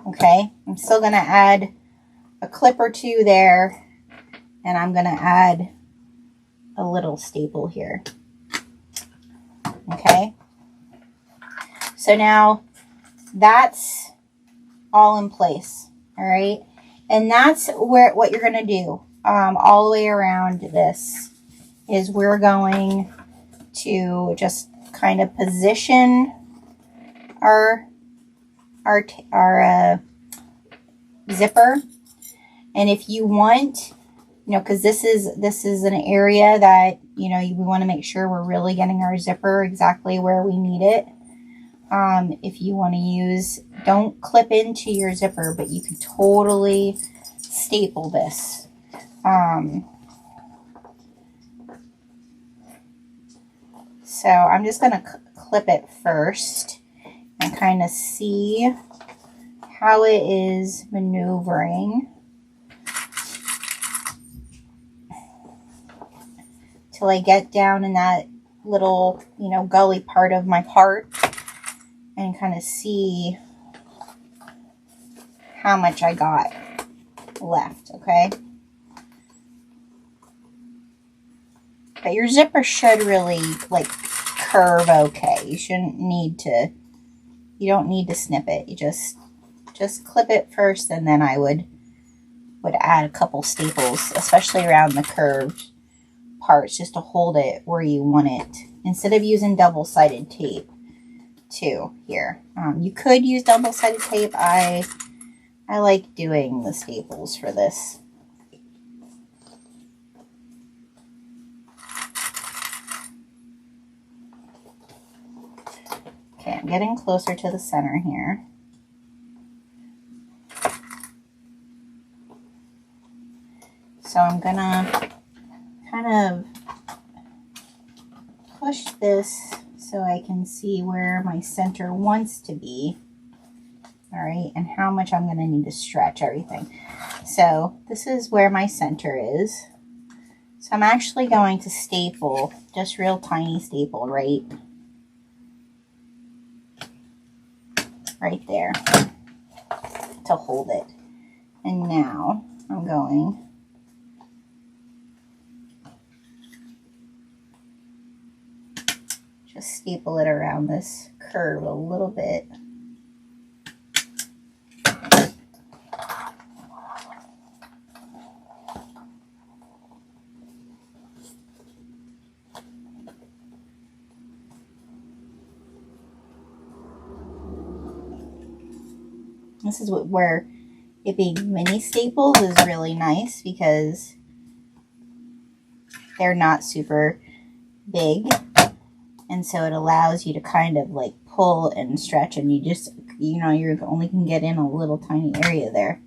Okay, I'm still going to add a clip or two there, and I'm going to add a little staple here. Okay, so now that's all in place. All right, and that's what you're going to do all the way around this is we're going to just kind of position our zipper. And if you want you know, because this is an area that, you know, we want to make sure we're really getting our zipper exactly where we need it. If you want to use, don't clip into your zipper, but you can totally staple this. So I'm just going to clip it first and kind of see how it is maneuvering till I get down in that little, you know, gully part of my heart and kind of see how much I got left, okay? But your zipper should really, like, curve okay. You shouldn't need to, you don't need to snip it. You just clip it first, and then I would add a couple staples, especially around the curved parts, just to hold it where you want it, instead of using double-sided tape too here. You could use double-sided tape. I like doing the staples for this. Okay, I'm getting closer to the center here. So I'm gonna kind of push this so I can see where my center wants to be. All right, and how much I'm gonna need to stretch everything. So this is where my center is. So I'm actually going to staple, just real tiny staple right there to hold it. And now I'm going just staple it around this curve a little bit. This is where it being mini staples is really nice because they're not super big, and so it allows you to kind of like pull and stretch, and you just, you know, you only can get in a little tiny area there.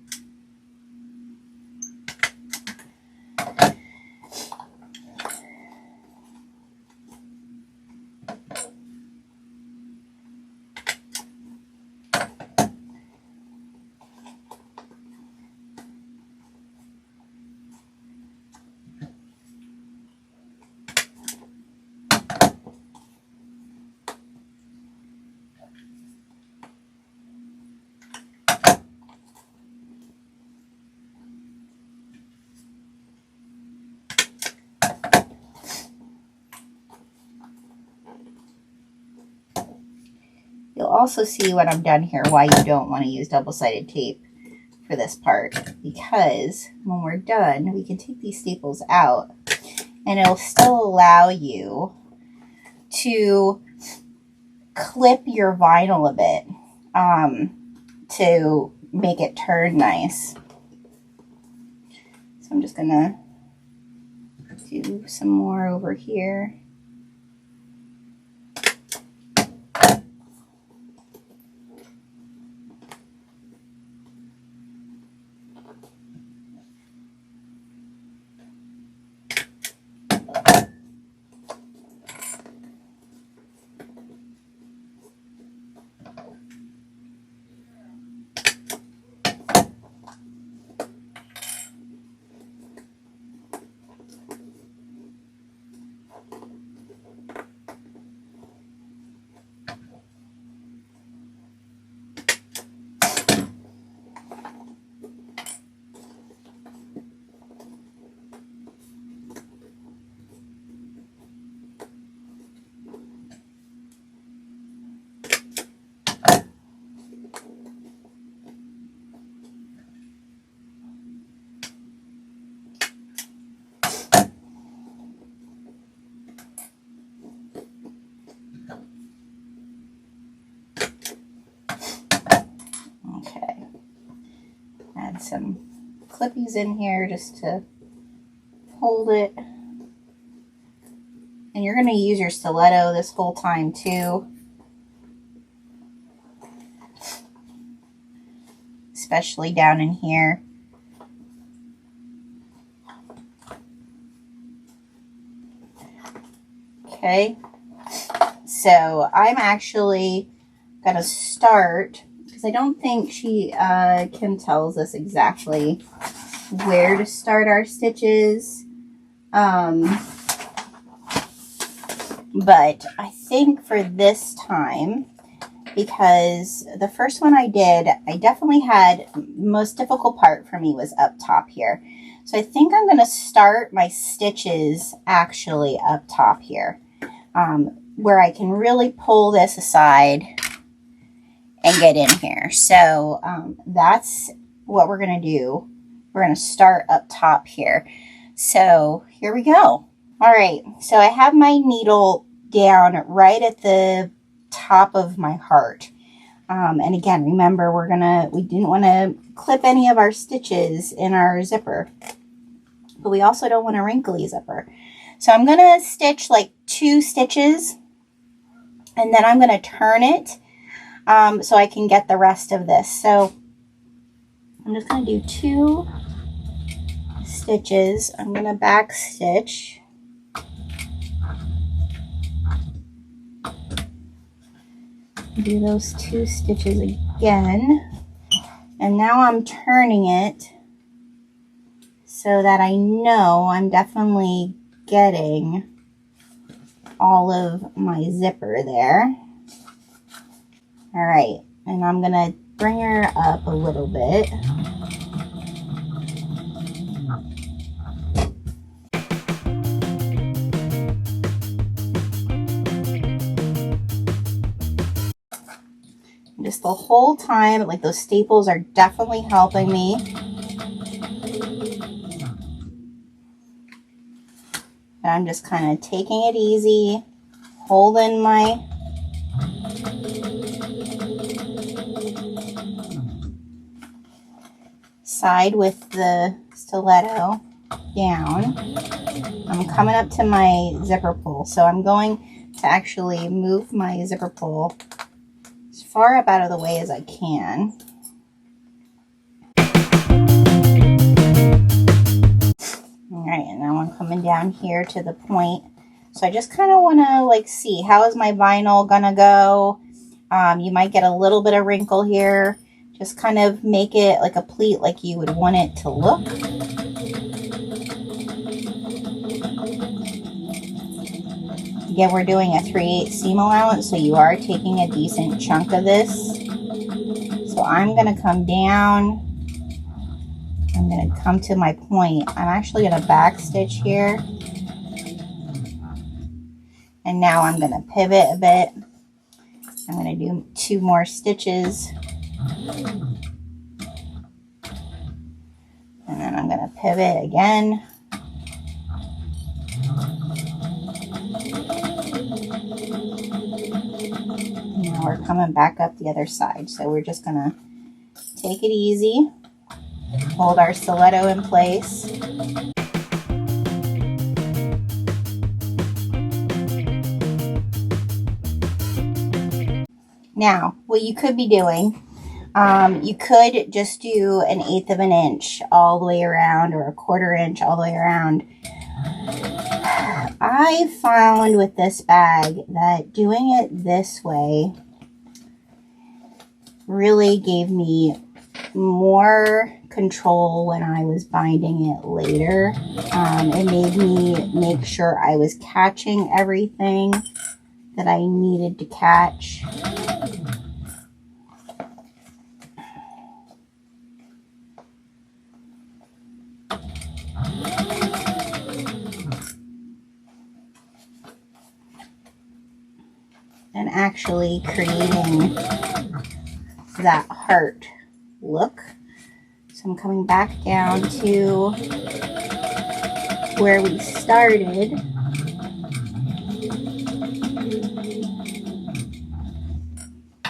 You'll also see when I'm done here why you don't want to use double-sided tape for this part, because when we're done, we can take these staples out and it'll still allow you to clip your vinyl a bit to make it turn nice. So I'm just gonna do some more over here. Add some clippies in here just to hold it. And you're going to use your stiletto this whole time too. Especially down in here. Okay. So I'm actually going to start, because I don't think Kim tells us exactly where to start our stitches. But I think for this time, because the first one I did, I definitely had, the most difficult part for me was up top here. So I think I'm going to start my stitches actually up top here, where I can really pull this aside and get in here. So that's what we're going to do. We're going to start up top here. So here we go. All right, so I have my needle down right at the top of my heart. And again, remember, we didn't want to clip any of our stitches in our zipper, but we also don't want a wrinkly zipper. So I'm going to stitch like 2 stitches, and then I'm going to turn it so I can get the rest of this. So I'm just going to do 2 stitches. I'm going to back stitch. Do those 2 stitches again, and now I'm turning it so that I know I'm definitely getting all of my zipper there. All right, and I'm gonna bring her up a little bit. Just the whole time, like, those staples are definitely helping me. And I'm just kind of taking it easy, holding my side with the stiletto down. I'm coming up to my zipper pull, so I'm going to actually move my zipper pull as far up out of the way as I can. All right, and now I'm coming down here to the point. So I just kind of want to like see, how is my vinyl gonna go? You might get a little bit of wrinkle here. Just kind of make it like a pleat, like you would want it to look. Again, we're doing a 3/8 seam allowance, so you are taking a decent chunk of this. So I'm going to come down. I'm going to come to my point. I'm actually going to back stitch here. And now I'm going to pivot a bit. I'm going to do 2 more stitches. And then I'm going to pivot again. Now we're coming back up the other side. So we're just going to take it easy. Hold our stiletto in place. Now, what you could be doing, you could just do 1/8 of an inch all the way around, or 1/4 inch all the way around. I found with this bag that doing it this way really gave me more control when I was binding it later. It made me make sure I was catching everything that I needed to catch. And actually creating that heart look. So I'm coming back down to where we started.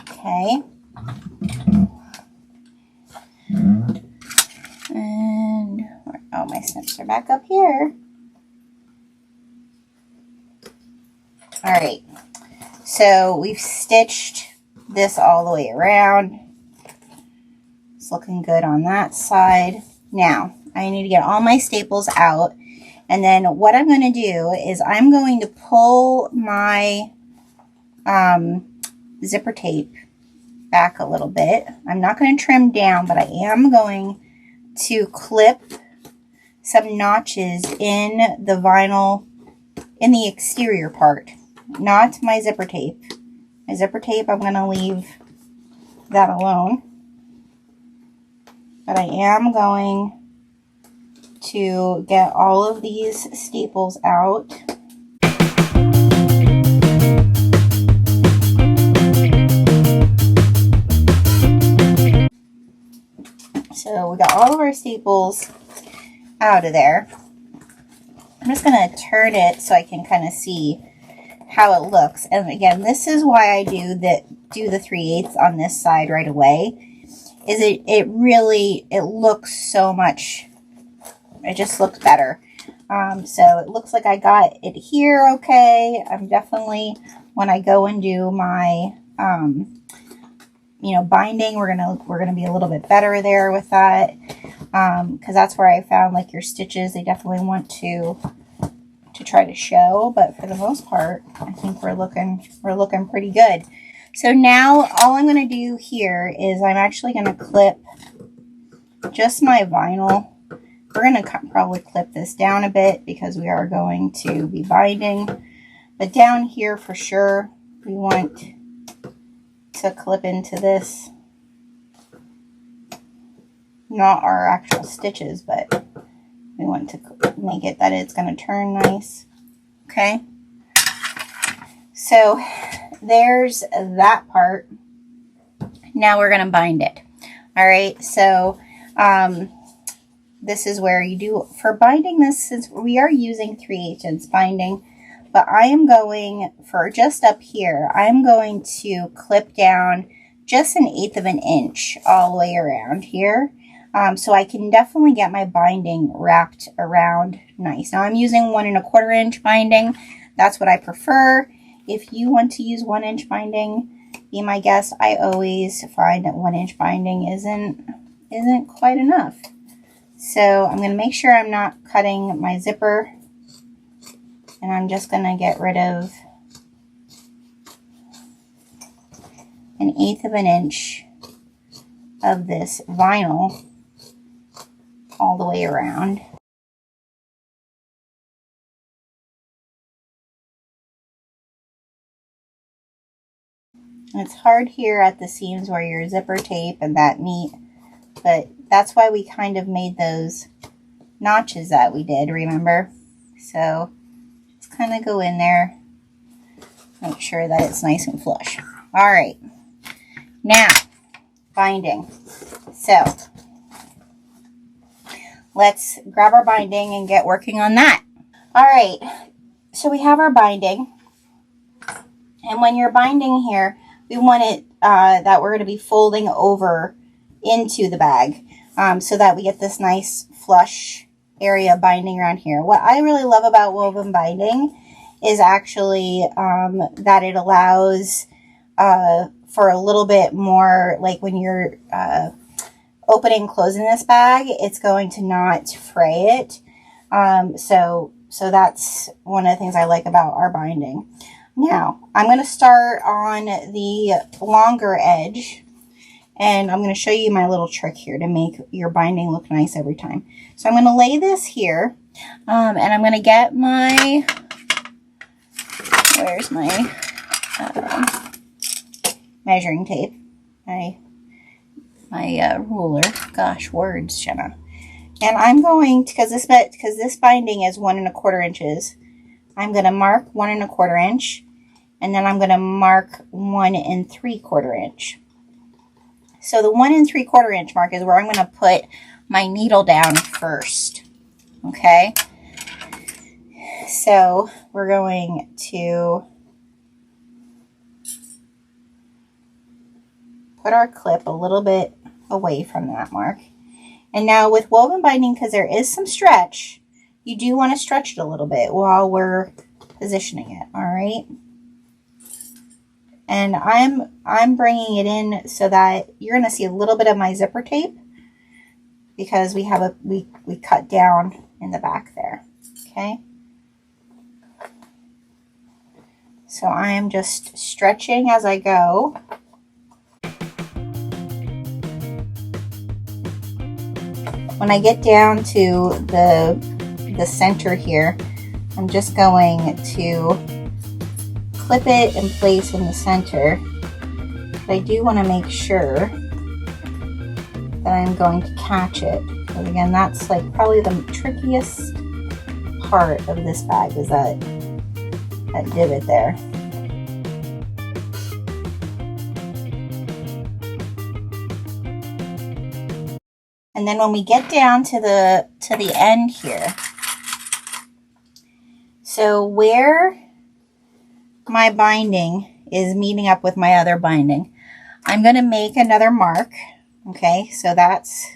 Okay. And, oh, my snips are back up here. All right, so we've stitched this all the way around. It's looking good on that side. Now, I need to get all my staples out. And then what I'm going to do is I'm going to pull my zipper tape back a little bit. I'm not going to trim down, but I am going to clip some notches in the vinyl in the exterior part, not my zipper tape. My zipper tape, I'm going to leave that alone. But I am going to get all of these staples out. So we got all of our staples out of there. I'm just going to turn it so I can kind of see how it looks. And again, this is why I do the 3/8 on this side right away. Is it really looks so much. It just looks better. So it looks like I got it here okay. I'm definitely, when I go and do my binding, we're gonna be a little bit better there with that, because that's where I found like your stitches, they definitely want to try to show, but for the most part I think we're looking pretty good. So now all I'm going to do here is I'm actually going to clip just my vinyl. We're going to probably clip this down a bit because we are going to be binding, but down here for sure we want to clip into this, not our actual stitches, but we want to make it that it's going to turn nice. Okay, so there's that part. Now we're going to bind it. All right, so this is where you do, for binding this, since we are using 3/8 binding, but I am going, for just up here, I'm going to clip down just 1/8 of an inch all the way around here. So I can definitely get my binding wrapped around nice. Now I'm using 1 1/4 inch binding. That's what I prefer. If you want to use 1 inch binding, be my guest. I always find that 1 inch binding isn't quite enough. So I'm going to make sure I'm not cutting my zipper, and I'm just going to get rid of 1/8 of an inch of this vinyl all the way around. And it's hard here at the seams where your zipper tape and that meet, but that's why we kind of made those notches that we did, remember? So just kind of go in there, make sure that it's nice and flush. All right, now binding. So let's grab our binding and get working on that. All right, so we have our binding, and when you're binding here, we want it that we're going to be folding over into the bag, so that we get this nice flush area binding around here. What I really love about woven binding is actually that it allows for a little bit more, like when you're opening and closing this bag, it's going to not fray it. So that's one of the things I like about our binding. Now, I'm going to start on the longer edge, and I'm going to show you my little trick here to make your binding look nice every time. So I'm going to lay this here, and I'm going to get my, where's my measuring tape, my ruler. Gosh, words, Jenna. And I'm going to, because this binding is 1 1/4 inches, I'm going to mark 1 1/4 inch, and then I'm going to mark 1 3/4 inch. So the 1 3/4 inch mark is where I'm going to put my needle down first. Okay. So we're going to put our clip a little bit away from that mark. And now with woven binding, because there is some stretch, you do want to stretch it a little bit while we're positioning it. All right. And I'm bringing it in so that you're going to see a little bit of my zipper tape because we have we cut down in the back there. Okay. So I am just stretching as I go. When I get down to the center here, I'm just going to clip it in place in the center. But I do want to make sure that I'm going to catch it. Because again, that's like probably the trickiest part of this bag is that divot there. And then when we get down to the end here, so where my binding is meeting up with my other binding, I'm going to make another mark. Okay, so that's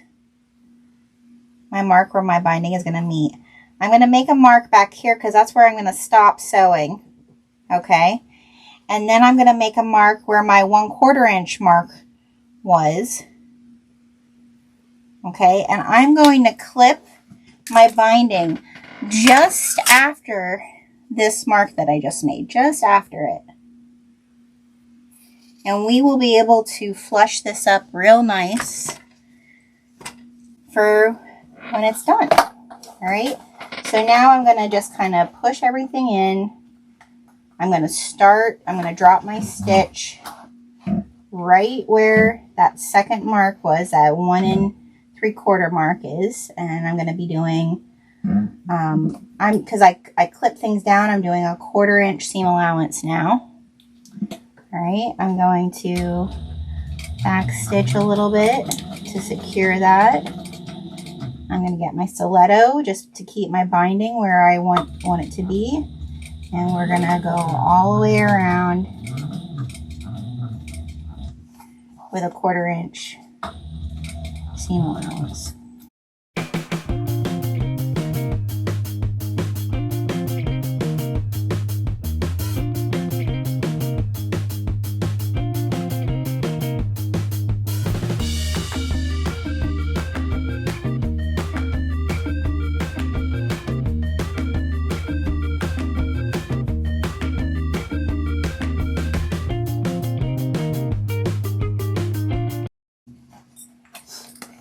my mark where my binding is going to meet. I'm going to make a mark back here because that's where I'm going to stop sewing. Okay, and then I'm going to make a mark where my 1/4 inch mark was. Okay, and I'm going to clip my binding just after this mark that I just made, just after it. And we will be able to flush this up real nice for when it's done. All right, so now I'm going to just kind of push everything in. I'm going to drop my stitch right where that second mark was, that 1 3/4 mark is, and I'm going to be doing, because I clip things down, I'm doing a 1/4 inch seam allowance now. All right, I'm going to back stitch a little bit to secure that. I'm going to get my stiletto just to keep my binding where I want it to be, and we're going to go all the way around with a 1/4 inch seam allowance.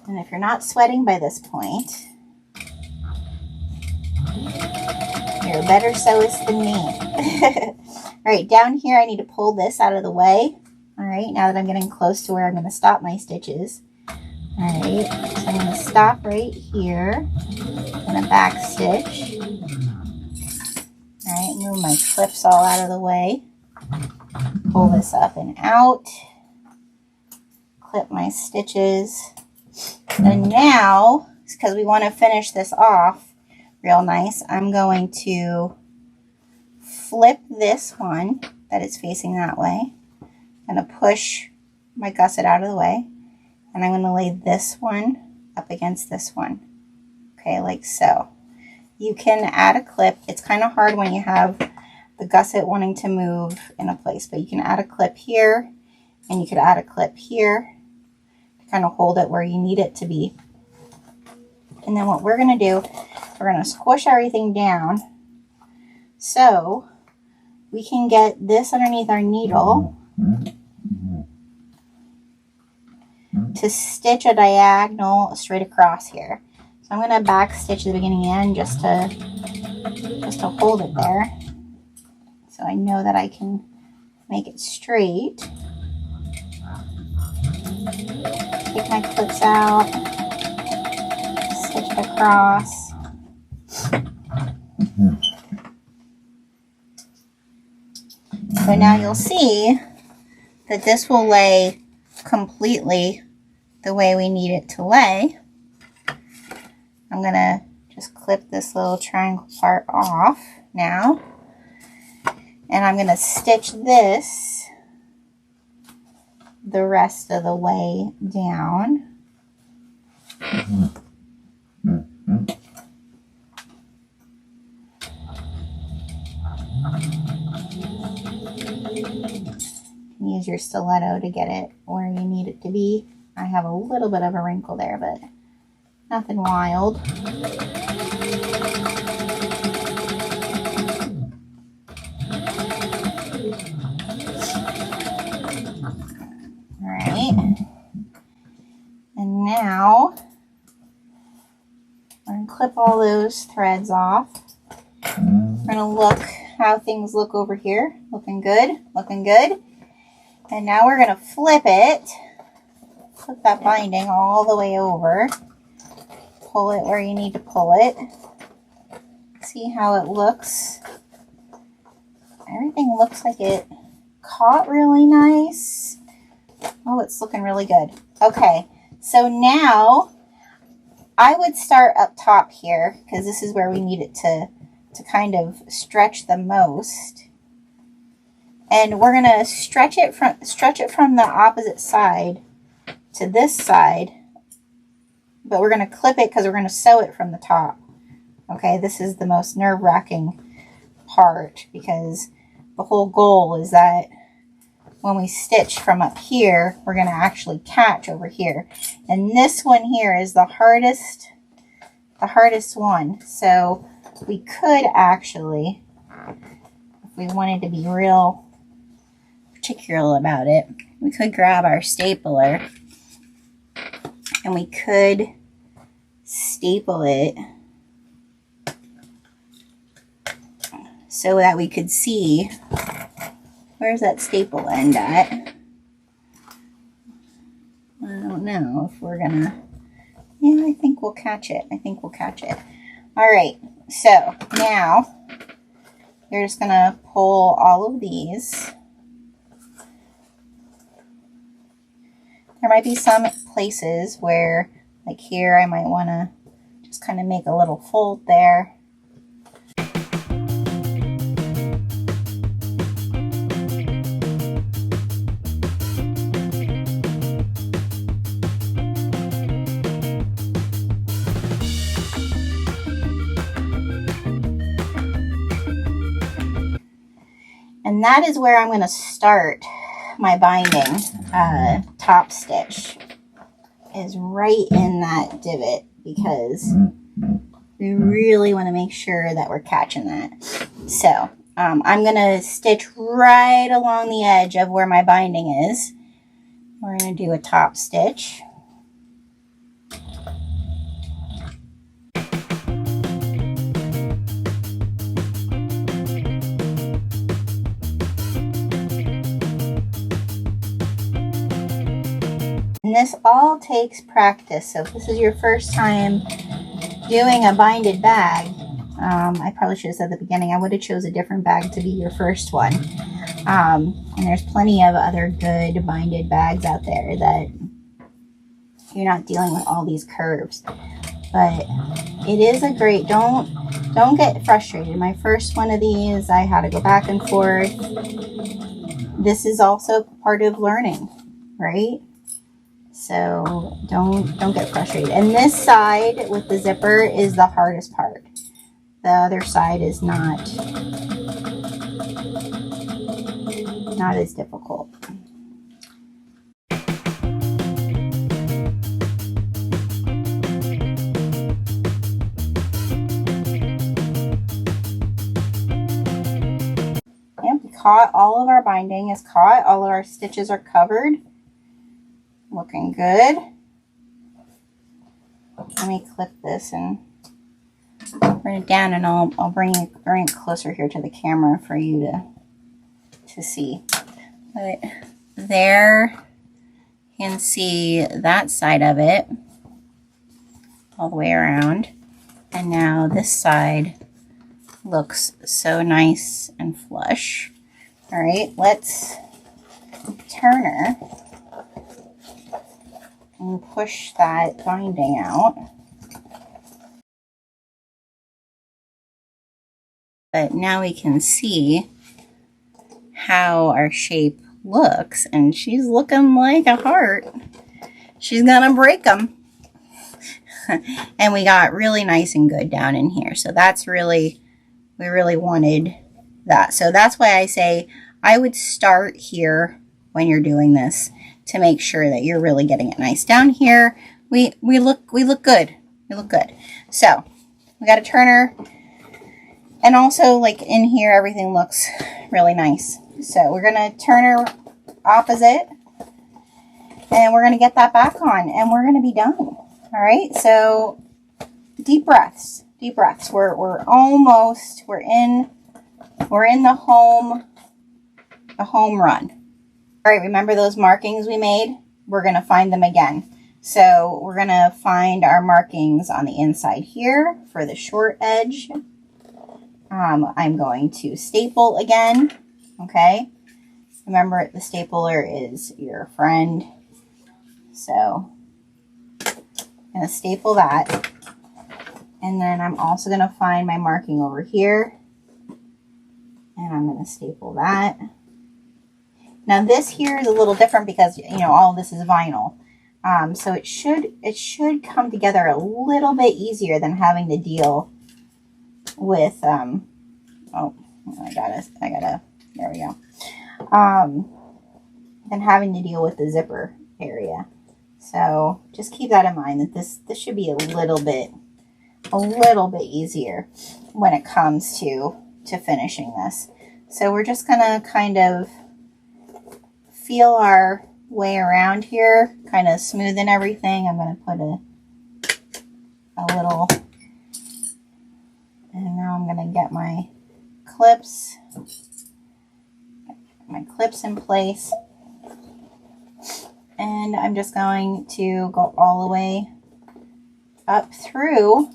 And if you're not sweating by this point, you're a better sewist than me. All right, down here I need to pull this out of the way. All right, now that I'm getting close to where I'm going to stop my stitches. All right, so I'm going to stop right here. I'm going to back stitch. All right, move my clips all out of the way. Pull this up and out. Clip my stitches. And now, because we want to finish this off real nice, I'm going to flip this one that is facing that way. I'm going to push my gusset out of the way, and I'm going to lay this one up against this one. Okay, like so. You can add a clip. It's kind of hard when you have the gusset wanting to move in a place, but you can add a clip here, and you could add a clip here to kind of hold it where you need it to be. And then what we're going to do, we're going to squish everything down so we can get this underneath our needle to stitch a diagonal straight across here. So I'm going to back stitch the beginning and end just to hold it there, so I know that I can make it straight. Take my clips out, stitch it across. So now you'll see that this will lay completely the way we need it to lay. I'm going to just clip this little triangle part off now. And I'm going to stitch this the rest of the way down. use your stiletto to get it where you need it to be. I have a little bit of a wrinkle there, but nothing wild. Alright. And now we're going to clip all those threads off. We're going to look how things look over here. Looking good, looking good. And now we're going to flip it. Flip that binding all the way over. Pull it where you need to pull it. See how it looks. Everything looks like it caught really nice. Oh, it's looking really good. Okay, so now I would start up top here because this is where we need it to kind of stretch the most. And we're gonna stretch it from the opposite side to this side, but we're gonna clip it because we're gonna sew it from the top. Okay, this is the most nerve-wracking part because the whole goal is that when we stitch from up here, we're going to actually catch over here. And this one here is the hardest one. So we could actually, if we wanted to be real particular about it, we could grab our stapler and we could staple it so that we could see. Where's that staple end at? I don't know if we're gonna, yeah, I think we'll catch it. I think we'll catch it. All right, so now you're just gonna pull all of these. There might be some places where, like here, I might wanna just kind of make a little fold there. And that is where I'm going to start my binding. Top stitch is right in that divot because we really want to make sure that we're catching that. So I'm going to stitch right along the edge of where my binding is. We're going to do a top stitch. And this all takes practice. So if this is your first time doing a binded bag, I probably should have said at the beginning, I would have chose a different bag to be your first one. And there's plenty of other good binded bags out there that you're not dealing with all these curves. But it is a great, don't get frustrated. My first one of these, I had to go back and forth. This is also part of learning, right? So don't get frustrated. And this side with the zipper is the hardest part. The other side is not as difficult. And we caught all of our binding is caught. All of our stitches are covered. Looking good. Let me clip this and bring it down, and I'll bring it closer here to the camera for you to see. But there you can see that side of it all the way around, and now this side looks so nice and flush. All right, let's turn her and push that binding out. But now we can see how our shape looks, and she's looking like a heart. She's gonna break them. And we got really nice and good down in here. So that's really, we really wanted that. So that's why I say I would start here when you're doing this to make sure that you're really getting it nice. Down here, we look good. We look good. So we got a turner, and also like in here, everything looks really nice. So we're gonna turn her opposite, and we're gonna get that back on, and we're gonna be done. All right. So deep breaths. Deep breaths. We're in the home run. All right, remember those markings we made? We're going to find them again. So we're going to find our markings on the inside here for the short edge. I'm going to staple again, okay? Remember, the stapler is your friend. So I'm going to staple that. And then I'm also going to find my marking over here. And I'm going to staple that. Now this here is a little different because, you know, all of this is vinyl. So it should come together a little bit easier than having to deal with, oh, I gotta, there we go. Than having to deal with the zipper area. So just keep that in mind, that this should be a little bit easier when it comes to finishing this. So we're just gonna kind of feel our way around here, kind of smoothing everything. I'm going to put a little, and now I'm going to get my clips in place, and I'm just going to go all the way up through.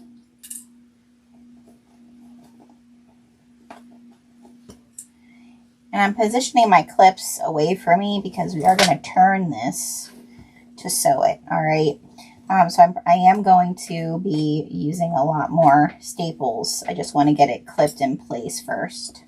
And I'm positioning my clips away from me because we are going to turn this to sew it, all right? So I am going to be using a lot more staples. I just want to get it clipped in place first.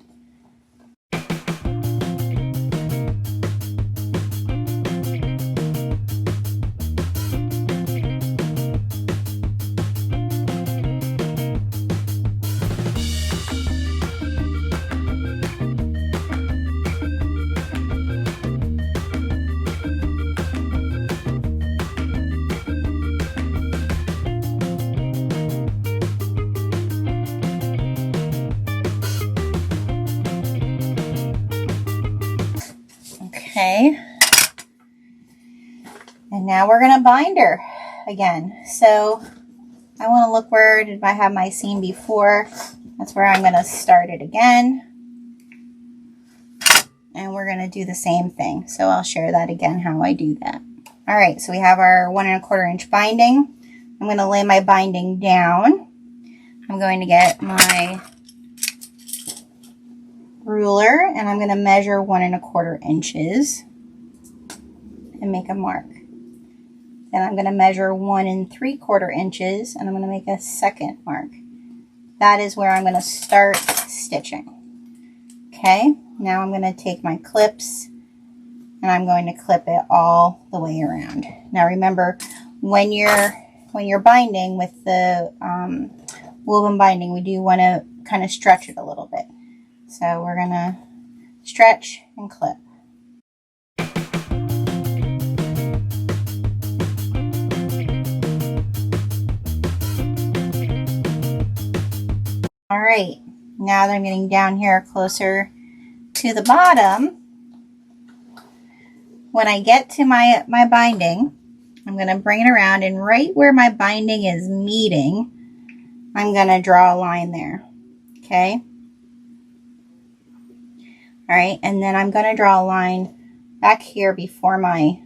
Okay, and now we're going to bind her again. So I want to look, where did I have my seam before? That's where I'm going to start it again. And we're going to do the same thing. So I'll share that again, how I do that. All right, so we have our 1 1/4 inch binding. I'm going to lay my binding down. I'm going to get my ruler, and I'm going to measure 1 1/4 inches and make a mark. Then I'm going to measure 1 3/4 inches, and I'm going to make a second mark. That is where I'm going to start stitching. Okay, now I'm going to take my clips, and I'm going to clip it all the way around. Now remember, when you're binding with the woven binding, we do want to kind of stretch it a little bit. So we're going to stretch and clip. All right, now that I'm getting down here closer to the bottom, when I get to my binding, I'm going to bring it around, and right where my binding is meeting, I'm going to draw a line there. Okay. All right, and then I'm going to draw a line back here before my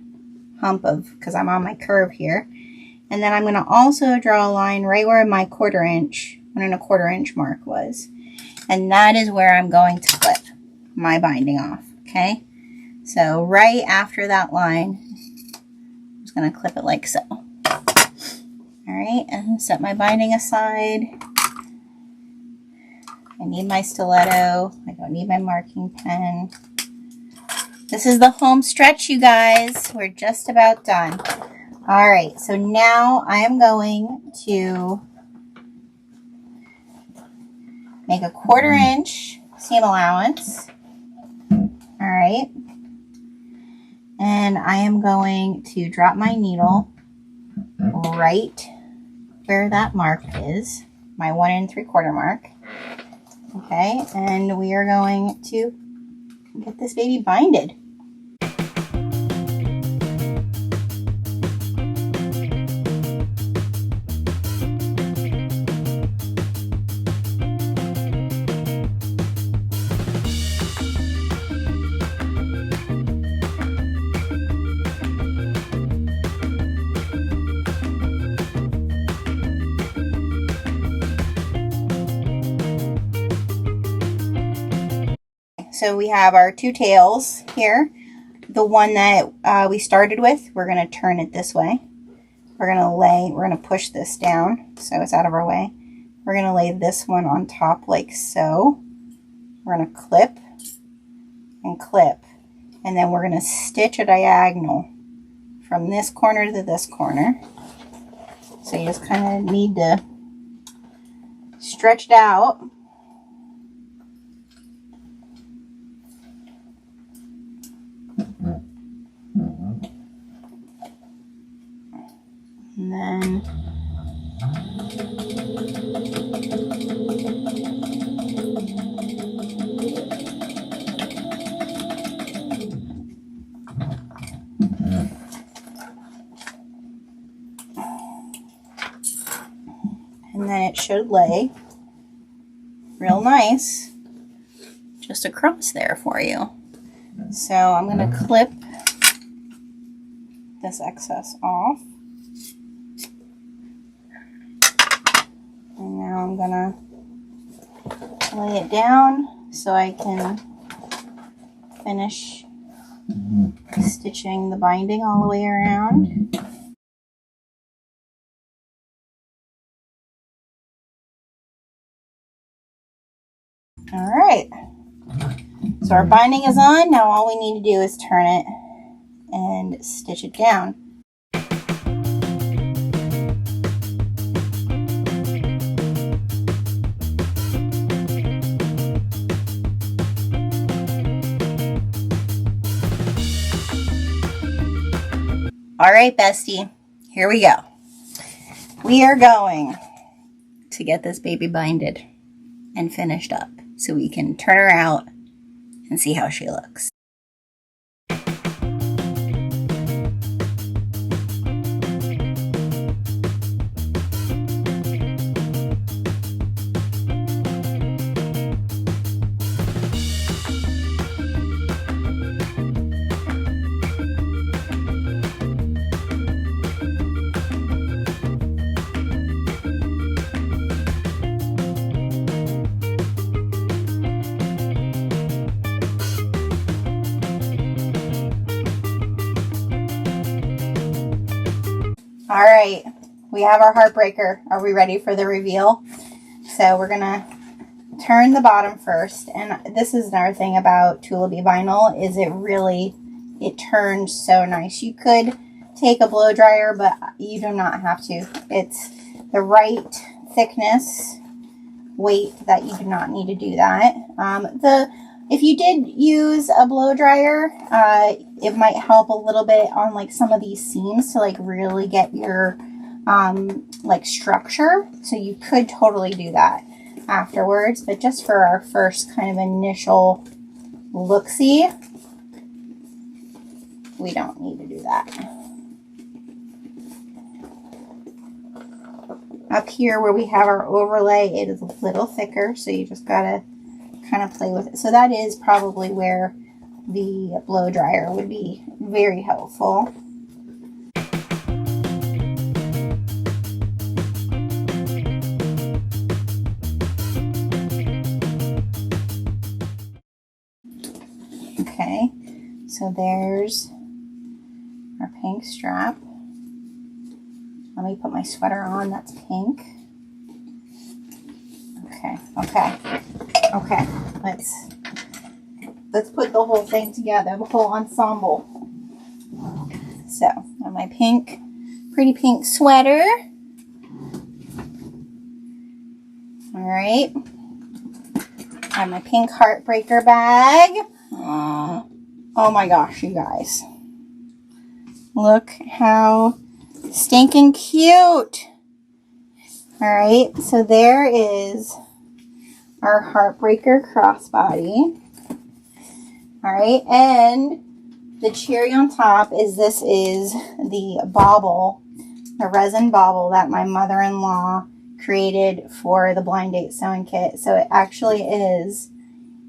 hump because I'm on my curve here. And then I'm going to also draw a line right where my 1/4 inch, 1 1/4 inch mark was. And that is where I'm going to clip my binding off, okay? So right after that line, I'm just going to clip it like so. All right, and set my binding aside. I need my stiletto. I don't need my marking pen. This is the home stretch, you guys. We're just about done. All right, so now I am going to make a 1/4 inch seam allowance. All right. And I am going to drop my needle right where that mark is, my 1 3/4 mark. Okay, and we are going to get this baby binded. So we have our 2 tails here. The one that we started with, we're going to turn it this way. We're going to push this down so it's out of our way. We're going to lay this one on top like so. We're going to clip and clip. And then we're going to stitch a diagonal from this corner to this corner. So you just kind of need to stretch it out. And then it should lay real nice just across there for you. So I'm going to clip this excess off. And now I'm going to lay it down so I can finish stitching the binding all the way around. All right, so our binding is on. Now all we need to do is turn it and stitch it down. All right, bestie, here we go. We are going to get this baby binded and finished up so we can turn her out and see how she looks. All right, we have our Heartbreaker. Are we ready for the reveal? So we're gonna turn the bottom first, and this is another thing about Tullibee vinyl is it turns so nice. You could take a blow dryer, but you do not have to. It's the right thickness, weight that you do not need to do that. If you did use a blow dryer, it might help a little bit on like some of these seams to like really get your like structure. So you could totally do that afterwards, but just for our first kind of initial look-see, we don't need to do that. Up here where we have our overlay, it is a little thicker, so you just gotta kind of play with it. So that is probably where the blow dryer would be very helpful. Okay, so there's our pink strap. Let me put my sweater on, that's pink. Okay, let's put the whole thing together, the whole ensemble. So, I have my pretty pink sweater. All right. I have my pink Heartbreaker bag. Oh my gosh, you guys. Look how stinking cute. All right, so there is our Heartbreaker Crossbody. All right, and the cherry on top is this is the bauble, the resin bauble that my mother-in-law created for the blind date sewing kit. So it actually is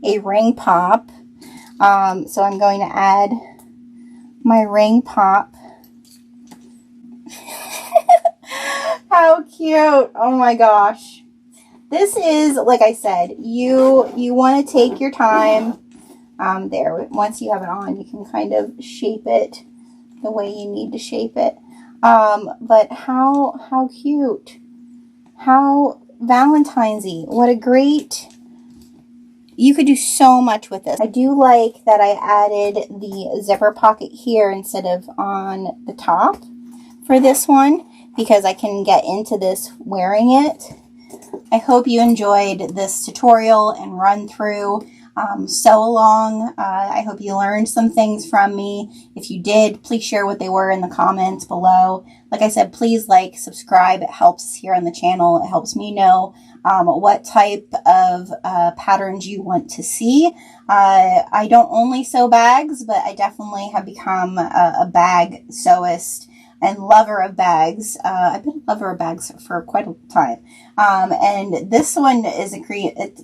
a ring pop. So I'm going to add my ring pop. How cute. Oh my gosh. This is, like I said, you want to take your time. There, once you have it on, you can kind of shape it the way you need to shape it. But how cute. How Valentine's-y. What a great, you could do so much with this. I do like that I added the zipper pocket here instead of on the top for this one, because I can get into this wearing it. I hope you enjoyed this tutorial and run through sew along. I hope you learned some things from me. If you did, please share what they were in the comments below. Like I said, please like, subscribe. It helps here on the channel. It helps me know what type of patterns you want to see. I don't only sew bags, but I definitely have become a bag sewist and lover of bags. I've been a lover of bags for quite a time. And this one is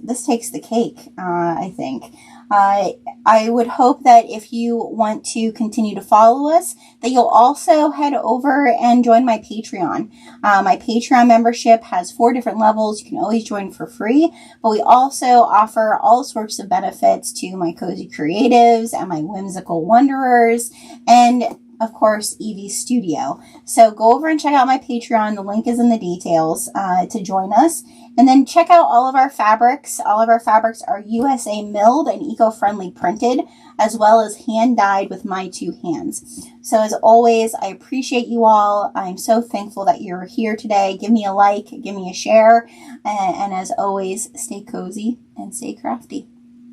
this takes the cake, I think. I would hope that if you want to continue to follow us, that you'll also head over and join my Patreon. My Patreon membership has 4 different levels. You can always join for free, but we also offer all sorts of benefits to my cozy creatives and my whimsical wanderers, and of course, Evie Studio. So go over and check out my Patreon. The link is in the details to join us. And then check out all of our fabrics. All of our fabrics are USA milled and eco-friendly printed, as well as hand-dyed with my 2 hands. So as always, I appreciate you all. I'm so thankful that you're here today. Give me a like, give me a share. And as always, stay cozy and stay crafty.